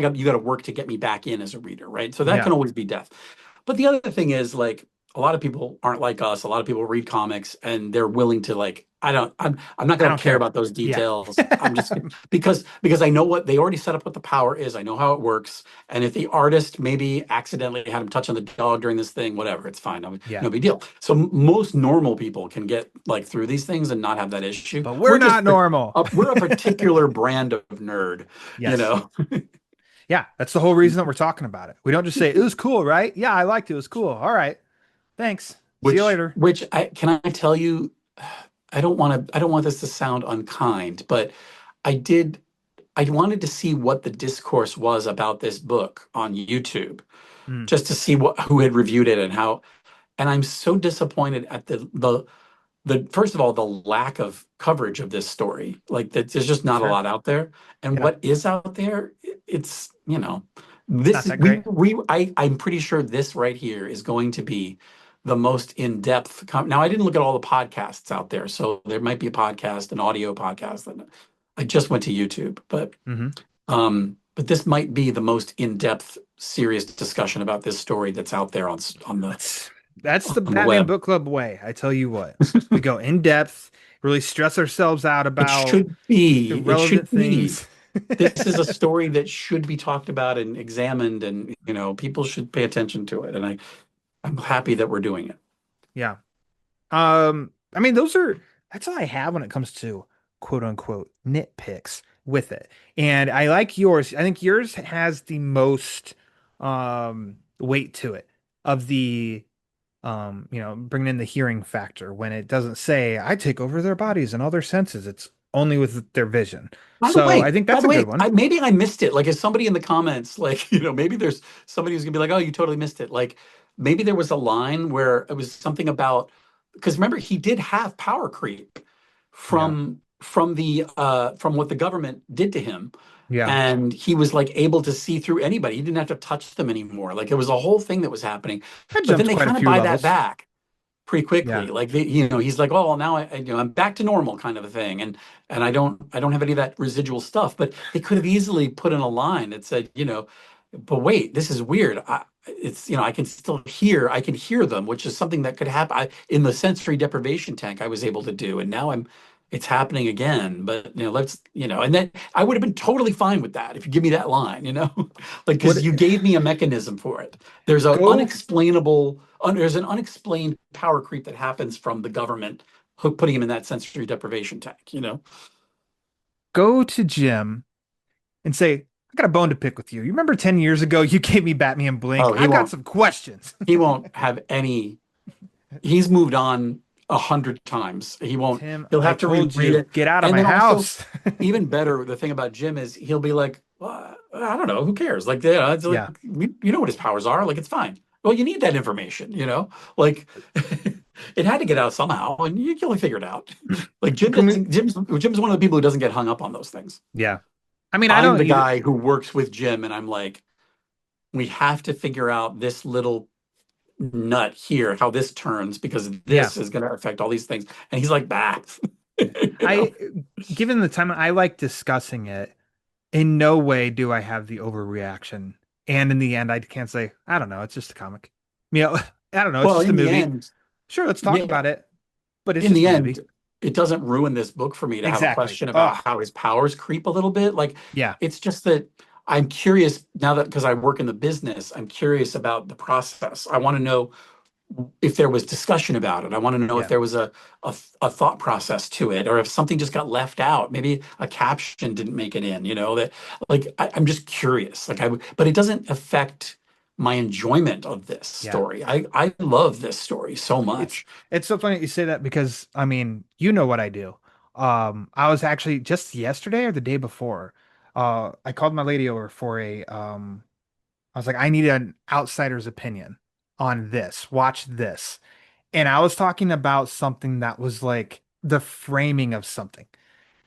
got you got to work to get me back in as a reader, right? So that Yeah, can always be death. But the other thing is like a lot of people aren't like us. A lot of people read comics and they're willing to like, I'm not I going don't to care care. about those Yeah. details. I'm just because I know what they already set up what the power is. I know how it works. And if the artist maybe accidentally had him touch on the dog during this thing, whatever, it's fine. Yeah. No big deal. So most normal people can get like through these things and not have that issue. But we're not normal. We're a particular brand of nerd, you Yes. know. Yeah, that's the whole reason that we're talking about it. We don't just say it was cool, right? Yeah, I liked it. It was cool. All right. Thanks. See you later. Which I can I tell you, I don't want this to sound unkind, but I did I wanted to see what the discourse was about this book on YouTube, Hmm. just to see what who had reviewed it and how, and I'm so disappointed at the first of all, the lack of coverage of this story. Like that there's just not a Sure. lot out there. And Yeah. what is out there, it's, It's this not is that great. I'm pretty sure this right here is going to be the most in-depth now I didn't look at all the podcasts out there. So there might be a podcast, an audio podcast that I just went to YouTube, Hmm. but this might be the most in-depth serious discussion about this story that's out there That's that's the on the Batman web. Book Club way. I tell you what. We go in depth, really stress ourselves out It about should be. It should irrelevant be. things. This is a story that should be talked about and examined, and people should pay attention to it. And I'm happy that we're doing it. Yeah. I mean, that's all I have when it comes to quote unquote nitpicks with it. And I like yours. I think yours has the most weight to it of the bringing in the hearing factor when it doesn't say I take over their bodies and all their senses. It's only with their vision. So I think By that's the a good way, one. maybe I missed it. Like, if somebody in the comments, like, maybe there's somebody who's gonna be like, "Oh, you totally missed it." Like, maybe there was a line where it was something about because remember he did have power creep Yeah. from what the government did to him, Yeah. and he was like able to see through anybody. He didn't have to touch them anymore. Like, it was a whole thing that was happening. That But then jumps they quite a kind of few buy that levels. back pretty quickly. Yeah. Like he's like, oh, well, now I'm back to normal kind of a thing, and I don't have any of that residual stuff. But they could have easily put in a line that said, but wait, this is weird. It's I can hear them, which is something that could happen in the sensory deprivation tank. I was able to do, and now it's happening again. But and then I would have been totally fine with that if you give me that line, like because What you gave me a mechanism for it. go There's an unexplained power creep that happens from the government putting him in that sensory deprivation tank. go to Jim and say, I got a bone to pick with you. You remember 10 years ago you gave me Batman Blink? Oh, I've got some questions. he won't have any. He's moved on 100 times. Tim, He'll I have to told reread you, it. get out of And my then also, house. even better, the thing about Jim is he'll be like, well, I don't know, who cares? Like, it's like, Yeah. you know what his powers are. Like, it's fine. Well, you need that information. Like, it had to get out somehow, and you'll figure it out. Like, Jim Can we? doesn't. Jim's one of the people who doesn't get hung up on those things. Yeah. I mean, I I'm don't the either. guy who works with Jim, and I'm like, we have to figure out this little nut here, how this turns, because Yeah. this is going to affect all these things. And he's like, bah, you know. I, given the time, I like discussing it. In no way do I have the overreaction. And in the end, I can't say, I don't know, it's just a comic. You know, I don't know, it's Well, just a in the movie. end, Sure, let's talk yeah, about it, but it's in just the a end, movie. it doesn't ruin this book for me to have a Exactly. question about Oh, how his powers creep a little bit. Like, yeah, it's just that I'm curious now that because I work in the business, I'm curious about the process. I want to know if there was discussion about it. I want to know if yeah. there was a thought process to it, or if something just got left out. Maybe a caption didn't make it in. That like I'm just curious. Like but it doesn't affect my enjoyment of this Yeah. story. I love this story so It's much. it's so funny you say that because I mean, you know what I do. I was actually just yesterday or the day before, I called my lady over for I was like, I need an outsider's opinion on this. Watch this. And I was talking about something that was like the framing of something.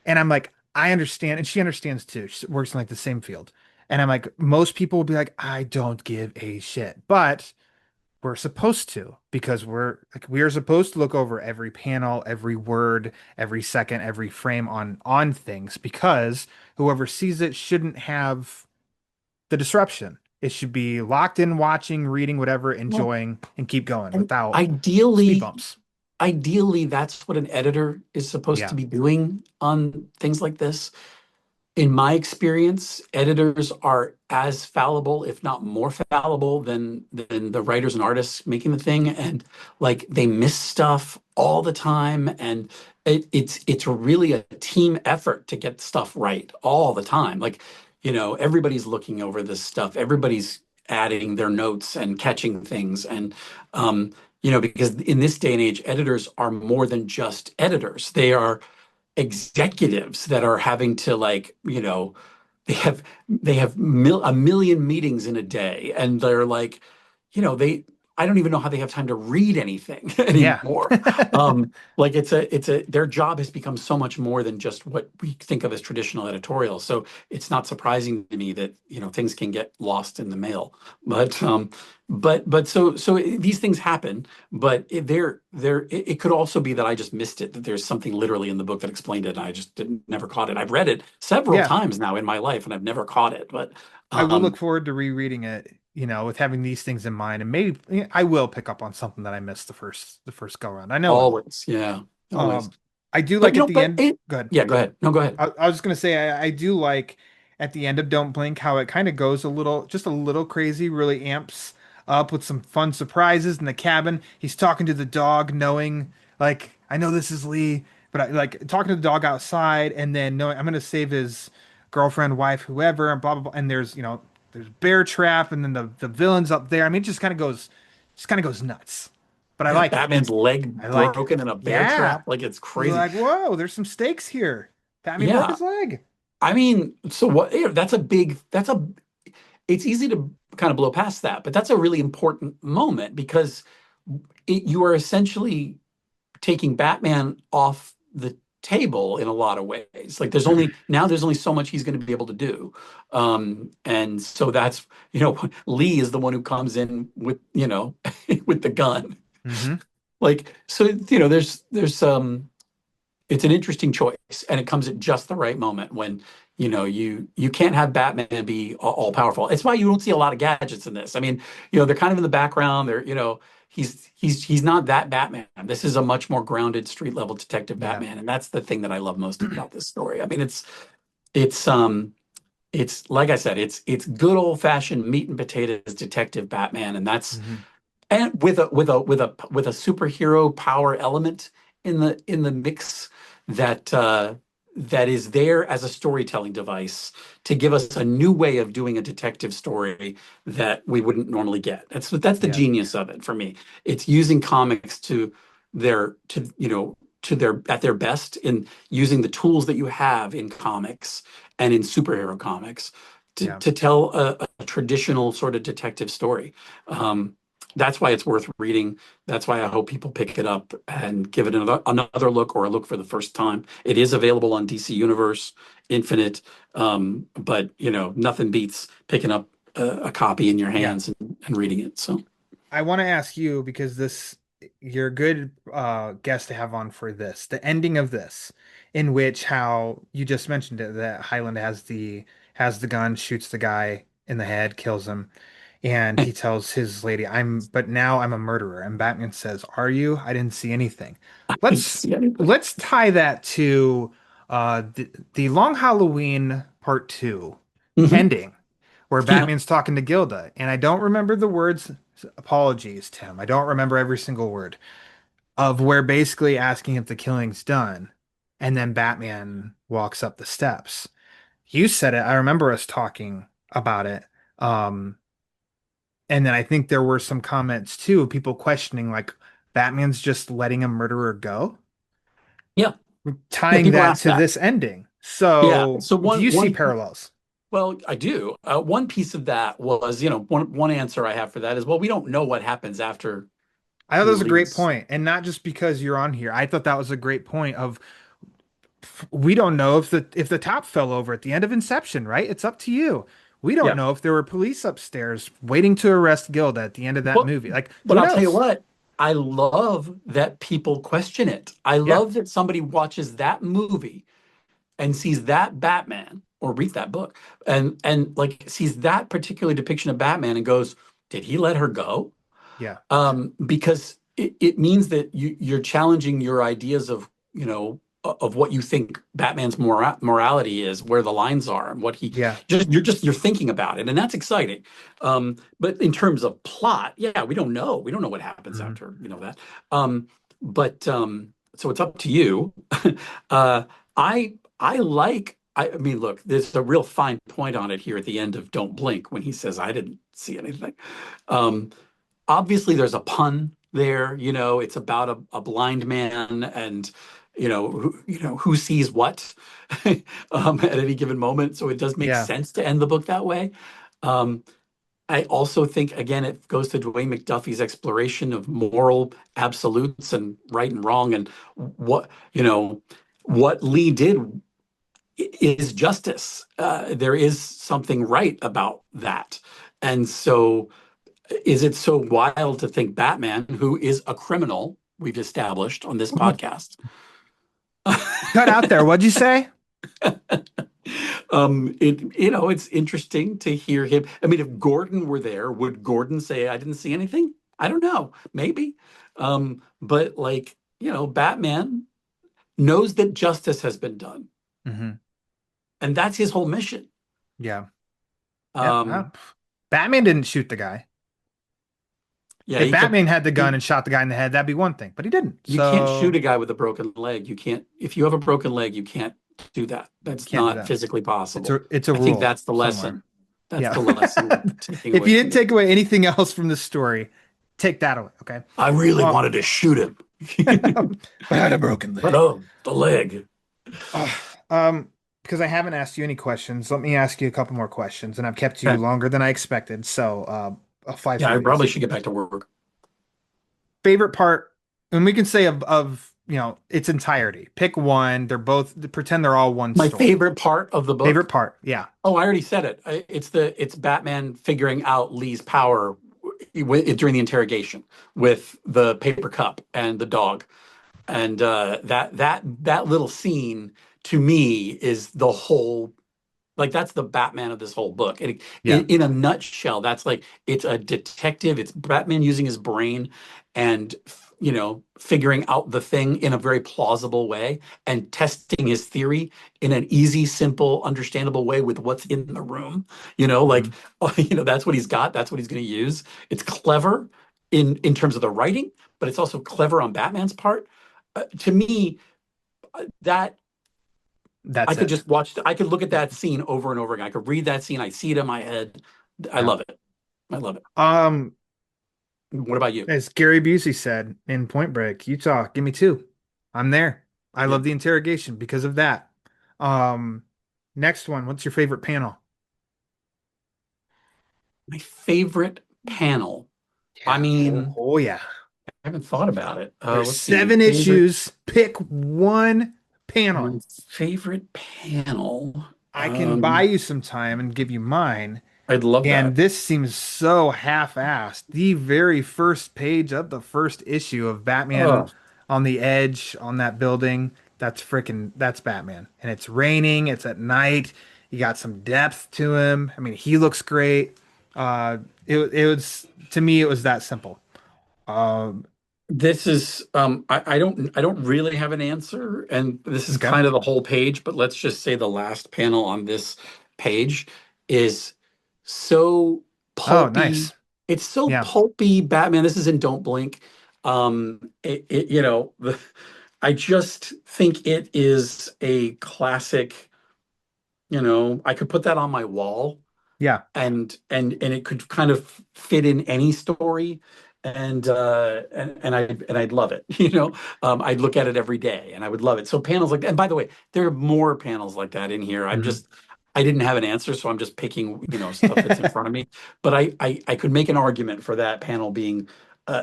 And I'm like, I understand, and she understands too. She works in like the same field. And I'm like, most people will be like, I don't give a shit. But we're supposed to because we are supposed to look over every panel, every word, every second, every frame on things because whoever sees it shouldn't have the disruption. It should be locked in, watching, reading, whatever, Well, enjoying, and keep going and without speed ideally, bumps. ideally, that's what an editor is supposed to Yeah, be doing on things like this. In my experience, editors are as fallible, if not more fallible, than the writers and artists making the thing. And like they miss stuff all the time. And it's really a team effort to get stuff right all the time. Like, everybody's looking over this stuff. Everybody's adding their notes and catching things. And because in this day and age, editors are more than just editors. They are executives that are having to they have a million meetings in a day, and they're like, they I don't even know how they have time to read anything yeah, anymore. Like it's a their job has become so much more than just what we think of as traditional editorial. So it's not surprising to me that things can get lost in the mail. But these things happen. But it could also be that I just missed it, that there's something literally in the book that explained it, and I just never caught it. I've read it several yeah. times now in my life, and I've never caught it. But I will look um, forward to rereading it, with having these things in mind, and maybe I will pick up on something that I missed the first go around. I know I will. always, yeah, always. Um, I do But like at the but end. Good. yeah, go ahead. No, go ahead. I was just gonna say I do like at the end of Don't Blink how it kind of goes just a little crazy, really amps up with some fun surprises in the cabin. He's talking to the dog, knowing like I know this is Lee, but I like talking to the dog outside, and then knowing I'm gonna save his girlfriend, wife, whoever, and blah blah blah. And there's bear trap, and then the villain's up there. I mean, it just kind of goes nuts, but I Yeah, like it. Batman's leg I like it. broken in a bear Yeah. trap. Like it's You're crazy. like, whoa, there's some stakes here. Batman broke Yeah. his leg. I mean, so what? Yeah, it's easy to kind of blow past that, but that's a really important moment because you are essentially taking Batman off the table in a lot of ways. Like there's only so much he's going to be able to do. And so that's, Lee is the one who comes in with, with the gun. Hmm. Like, so, it's an interesting choice, and it comes at just the right moment when you can't have Batman be all powerful. It's why you don't see a lot of gadgets in this. I mean, they're kind of in the background. They're he's not that Batman. This is a much more grounded street level detective Yeah. Batman, and that's the thing that I love most about this story. I mean, it's like I said, it's good old fashioned meat and potatoes detective Batman, and that's Hmm. and with a superhero power element in the mix that is there as a storytelling device to give us a new way of doing a detective story that we wouldn't normally get. That's the Yeah. genius of it for me. It's using comics to their at their best in using the tools that you have in comics and in superhero comics to, Yeah. to tell a traditional sort of detective story. Um, that's why it's worth reading. That's why I hope people pick it up and give it another look, or a look for the first time. It is available on DC Universe Infinite, but nothing beats picking up a copy in your Yeah. hands and reading it. So I want to ask you because this you're a good guest to have on for this. The ending of this, in which how you just mentioned it, that Highland has the gun, shoots the guy in the head, kills him, and he tells his lady, but now I'm a murderer. And Batman says, "Are you? I didn't see anything." I didn't Let's see anything. let's tie that to the Long Halloween Part 2 Hmm. ending where Yeah, Batman's talking to Gilda, and I don't remember the words. Apologies, Tim. I don't remember every single word of where basically asking if the killing's done, and then Batman walks up the steps. You said it. I remember us talking about it. Um, and then I think there were some comments too, of people questioning like Batman's just letting a murderer go, yeah, yeah. tying People that ask to that. this ending. Yeah. So, So do one you see one parallels? well, I do. One piece of that was, one answer I have for that is, well, we don't know what happens after I thought that he was a great leaves. point, and not just because you're on here. I thought that was a great point of we don't know if the top fell over at the end of Inception, right? It's up to you. We don't Yeah. know if there were police upstairs waiting to arrest Gilda at the end of that But movie. Like, but who I'll tell you knows? what, I love that people question it. I Yeah. love that somebody watches that movie and sees that Batman or reads that book and like sees that particular depiction of Batman and goes, did he let her go? Yeah. Because it means that you're challenging your ideas of, of what you think Batman's morality is, where the lines are, and what he Yeah. you're thinking about it, and that's exciting. But in terms of plot, yeah, we don't know what happens Hmm. after that. Um, but so it's up to you. uh, I like. I mean, look, there's a real fine point on it here at the end of Don't Blink when he says, "I didn't see anything." Um, Obviously there's a pun there, it's about a blind man and who sees what at any given moment, so it does make Yeah. sense to end the book that way. um, I also think, again, it goes to Dwayne McDuffie's exploration of moral absolutes and right and wrong, and what Lee did is justice. There is something right about that, and so is it so wild to think Batman, who is a criminal, we've established on this podcast? Cut out there. What'd you say? It's interesting to hear him. I mean, if Gordon were there, would Gordon say, "I didn't see anything"? I don't know, maybe. But like, Batman knows that justice has been done, Hmm. and that's his whole mission. Yeah. Yeah. Um, Batman didn't shoot the guy. yeah, If he could. Batman had the gun He, and shot the guy in the head, that'd be one thing, but he didn't. you can't shoot So a guy with a broken leg. You can't. If you have a broken leg, you can't do that. you That's can't do not that. physically It's possible. a I think rule that's the somewhere. lesson. That's Yeah. the lesson we're taking If away you from didn't this. take away anything else from the story, take that away. Okay. I really Uh, wanted to shoot him, but I had a broken but leg. oh, the leg. Uh, um, because I haven't asked you any questions, let me ask you a couple more questions, and I've kept you Okay. longer than I expected, so I'll fly Yeah, I through probably these. should get back to work. Favorite part, and we can say of its entirety. Pick one. They're both pretend they're all one My story. favorite part of the Favorite book. part, yeah. Oh, I already said it. It's Batman figuring out Lee's power during the interrogation with the paper cup and the dog. And that little scene to me is the whole, like, that's the Batman of this whole book. And Yeah. in a nutshell, that's like, it's a detective. It's Batman using his brain and figuring out the thing in a very plausible way and testing his theory in an easy, simple, understandable way with what's in the room. Like, Mhm. that's what he's got. That's what he's going to use. It's clever in terms of the writing, but it's also clever on Batman's part. To me, that I That's could it. just I could look at that scene over and over again. I could read that scene. I see it in my head. I Yeah. love it. I love it. Um, What about you? as Gary Busey said in Point Break, Utah, give me two. I'm there. I Yeah. love the interrogation because of that. Um, next one, what's your favorite panel? My favorite panel. I Yeah. mean, Oh yeah. I haven't thought about it. There's Let's see. My seven favorite, issues. Pick one panel. my favorite panel. I can buy you some time and give you mine. I'd love And that. this seems so half-assed. The very first page of the first issue of Batman Oh, on the edge on that building, that's Batman. And it's raining, it's at night. You got some depth to him. I mean, he looks great. Uh it was to me it was that simple. Um this is I don't really have an answer, and this is okay. kind of the whole page, but let's just say the last panel on this page is so Oh, pulpy. nice. It's so Yeah. pulpy, Batman. This is in Don't Blink. I just think it is a classic. I could put that on my wall, Yeah. and it could kind of fit in any story, and I'd love it. I'd look at it every day and I would love it. So panels like that, and by the way, there are more panels like that in here. Mhm. I didn't have an answer, so I'm just picking stuff that's in front of me. But I could make an argument for that panel being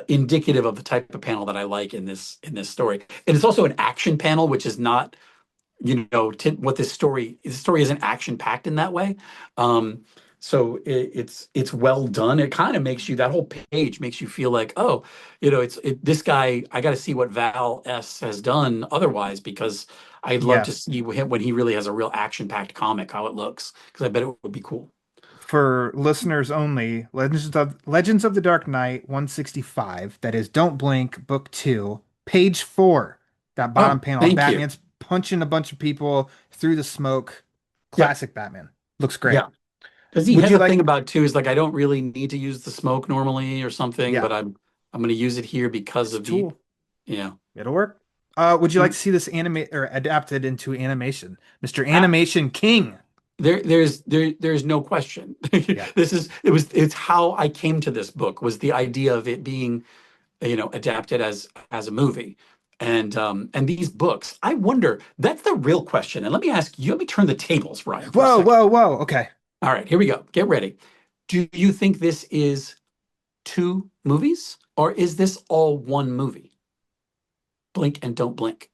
indicative of the type of panel that I like in this story. And it's also an action panel, which is not what this story isn't action packed in that way. um so it's well done. It kind of makes you, that whole page makes you feel like, oh, this guy, I got to see what Val S has done otherwise, because I'd love Yeah. to see him when he really has a real action packed comic, how it looks, because I bet it would be cool. For listeners only, Legends of the Dark Knight 165, that is Don't Blink, Book 2, page 4. That bottom Oh, panel, thank you. Batman's punching a bunch of people through the smoke. Yep. Classic Batman. Looks great. Yeah, because he Would has you a thing like about too, is like, I don't really need to use the smoke normally or something, Yeah, but I'm going to use it here because it's a of the tool. yeah. It'll work. Would you like to see this animate or adapted into animation? Mr. Uh, Animation King. there's no question. Yeah. It's how I came to this book, was the idea of it being, adapted as a movie. And these books, I wonder, that's the real question. And let me ask you, let me turn the tables, Ryan, for a Whoa, second. whoa, whoa. Okay. All right, here we go. Get ready. Do you think this is two movies, or is this all one movie? Blink and Don't Blink.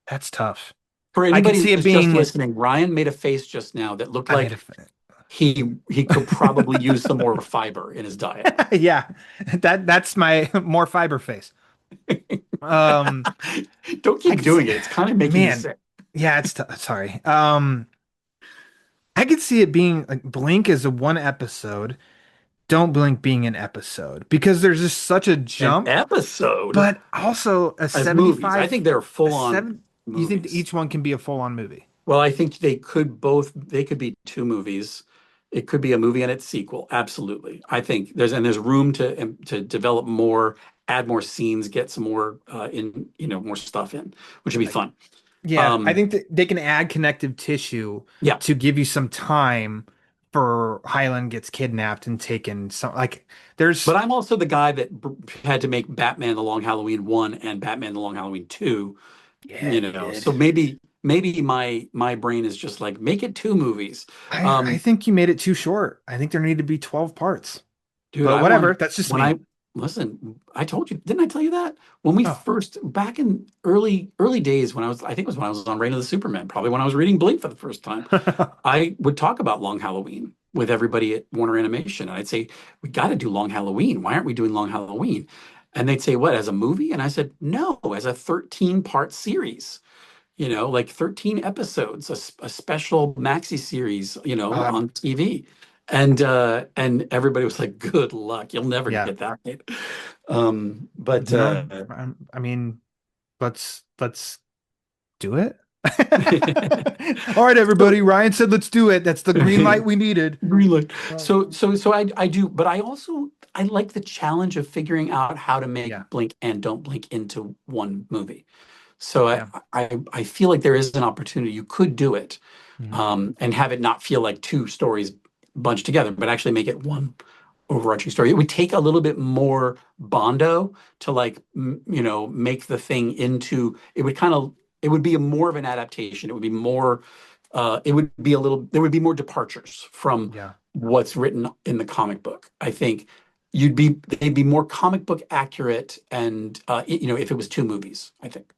That's tough. For I could anybody see it who's just being listening, Ryan made a face just now that looked I made a like he could probably use some more fiber in his diet. yeah. That's my more fiber face. Um, Don't I keep could see, doing it. It's kind of making me man, sick. yeah, sorry. I could see it being like Blink is a one episode, Don't Blink being an episode because there's just such a An jump, episode but also a as movies. I 75, think they're a full on seven. You think movies. each one can be a full-on movie? Well, I think they could be two movies. It could be a movie and its sequel. Absolutely. I think there's room to develop more, add more scenes, get some more more stuff in, which would be Like, fun. yeah, I Um, think that they can add connective tissue yeah. to give you some time for Highland gets kidnapped and taken. Some like But there's I'm also the guy that had to make Batman: The Long Halloween 1 and Batman: The Long Halloween 2, yeah, you did. So maybe my brain is just like, make it two movies. I Um, think you made it too short. I think there need to be 12 parts. dude, But I whatever, want that's just when me. I listen, I told you, didn't I tell you that? When we Oh, first, back in early days, when I think it was when I was on Reign of the Superman, probably when I was reading Blink for the first time, I would talk about Long Halloween with everybody at Warner Animation. And I'd say, we got to do Long Halloween. Why aren't we doing Long Halloween? And they'd say, what, as a movie? And I said, no, as a 13-part series, like 13 episodes, a special maxi series, um, on TV. And everybody was like, good luck. You'll never yeah. get that right. But No, I mean, let's do it. All right, so everybody. Ryan said let's do it. That's the green light we needed. Greenland. Uh, So I do, but I like the challenge of figuring out how to yeah, make Blink and Don't Blink into one movie. So yeah. I feel like there is an opportunity. You could do it, Mhm. and have it not feel like two stories bunched together, but actually make it one overarching story. It would take a little bit more Bondo to, like, make the thing into. It would be more of an adaptation. It would be more. It would be a little. There would be more departures from Yeah. what's written in the comic book. I think they'd be more comic book accurate, and if it was two movies, I think.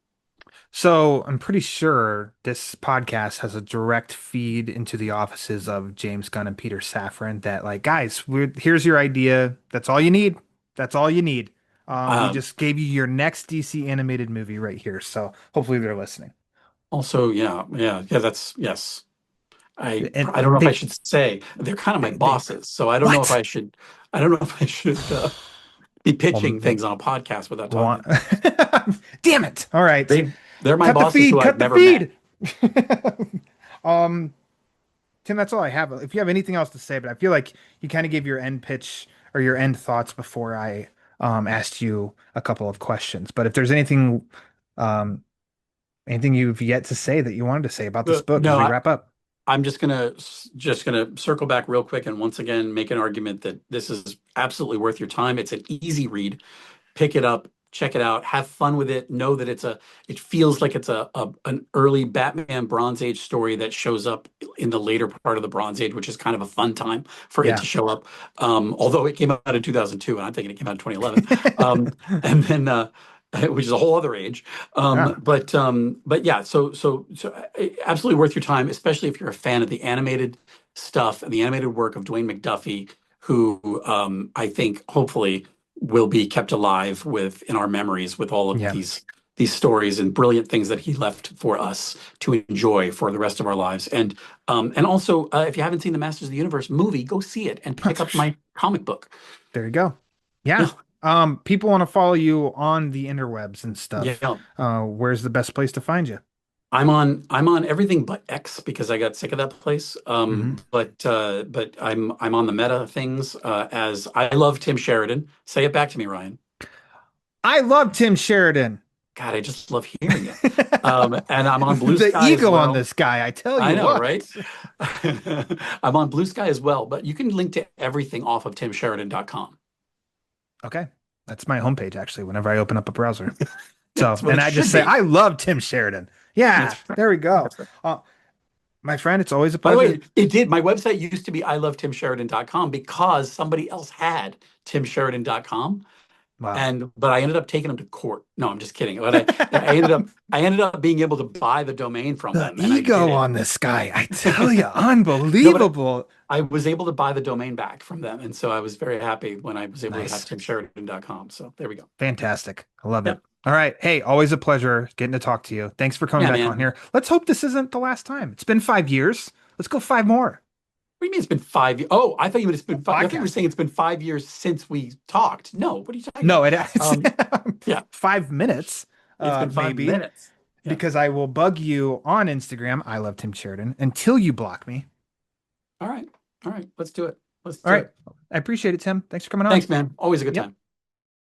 So I'm pretty sure this podcast has a direct feed into the offices of James Gunn and Peter Safran that like, guys, here's your idea. That's all you need. That's all you need. We Um, just gave you your next DC animated movie right here. So hopefully they're listening. Also, yeah. That's yes. And I don't know if I they should say they're kind of my they bosses, so I don't know if what? I should. I don't know if I should be Well, pitching things on a podcast without want talking to them. damn it. All right. They're my Cut the bosses feed. who I've Cut the never met. feed. Um Tim, that's all I have. If you have anything else to say, but I feel like you kind of gave your end pitch or your end thoughts before I asked you a couple of questions. But if there's um, anything you've yet to say that you wanted to say about this book as No, we wrap up. I'm just gonna circle back real quick and once again make an argument that this is absolutely worth your time. It's an easy read. Pick it up, check it out, have fun with it. Know that it feels like it's an early Batman Bronze Age story that shows up in the later part of the Bronze Age, which is kind of a fun time for it to Yeah. show up. Although it came out in 2002, and I'm thinking it came out in 2011, and then which is a whole other age. Yeah. But yeah, absolutely worth your time, especially if you're a fan of the animated stuff and the animated work of Dwayne McDuffie, who I think hopefully will be kept alive with in our memories with all of Yeah. these stories and brilliant things that he left for us to enjoy for the rest of our lives. And also, if you haven't seen the Masters of the Universe movie, go see it and pick up my comic book. There you go. Yeah. Yeah, People want to follow you on the interwebs and stuff. yeah. Where's the best place to find you? I'm on everything but X because I got sick of that place. Hmm. But I'm on the meta things as I love Tim Sheridan. Say it back to me, Ryan. I love Tim Sheridan. God, I just love hearing it. And I'm on Blue The Sky as ego on well. this guy, I tell I you know, what. right? I'm on Blue Sky as well, but you can link to everything off of timsheridan.com. Okay. That's my homepage actually, whenever I open up a browser. So, That's what and it I just should say, be. I love Tim Sheridan. Yeah, That's right. there we go. That's right. My friend, it's always a By the pleasure. way, it did. My website used to be ilovetimsheridan.com because somebody else had timsheridan.com. Wow. But I ended up taking them to court. No, I'm just kidding. But I ended up being able to buy the domain from The them, and I did ego it. on this guy, I tell you, No, but unbelievable. I was able to buy the domain back from them, and so I was very happy when I was able to have Nice. timsheridan.com. So there we go. Fantastic. I love Yeah, it. All right. Hey, always a pleasure getting to talk to you. Thanks for coming yeah, back on man. here. Let's hope this isn't the last time. It's been 5 years. Let's go five more. What do you mean it's been 5 years? Oh, I thought you meant it's A been I thought you were podcast. saying it's been 5 years since we talked. No, what are you talking No, about? it's Um, yeah, 5 minutes, it's been five maybe, minutes. Yeah. because I will bug you on Instagram. I love Tim Sheridan until you block me. All right. All right. Let's do it. Let's All do right. it. I appreciate it, Tim. Thanks for coming on. Thanks, man. Always a good Yep. time.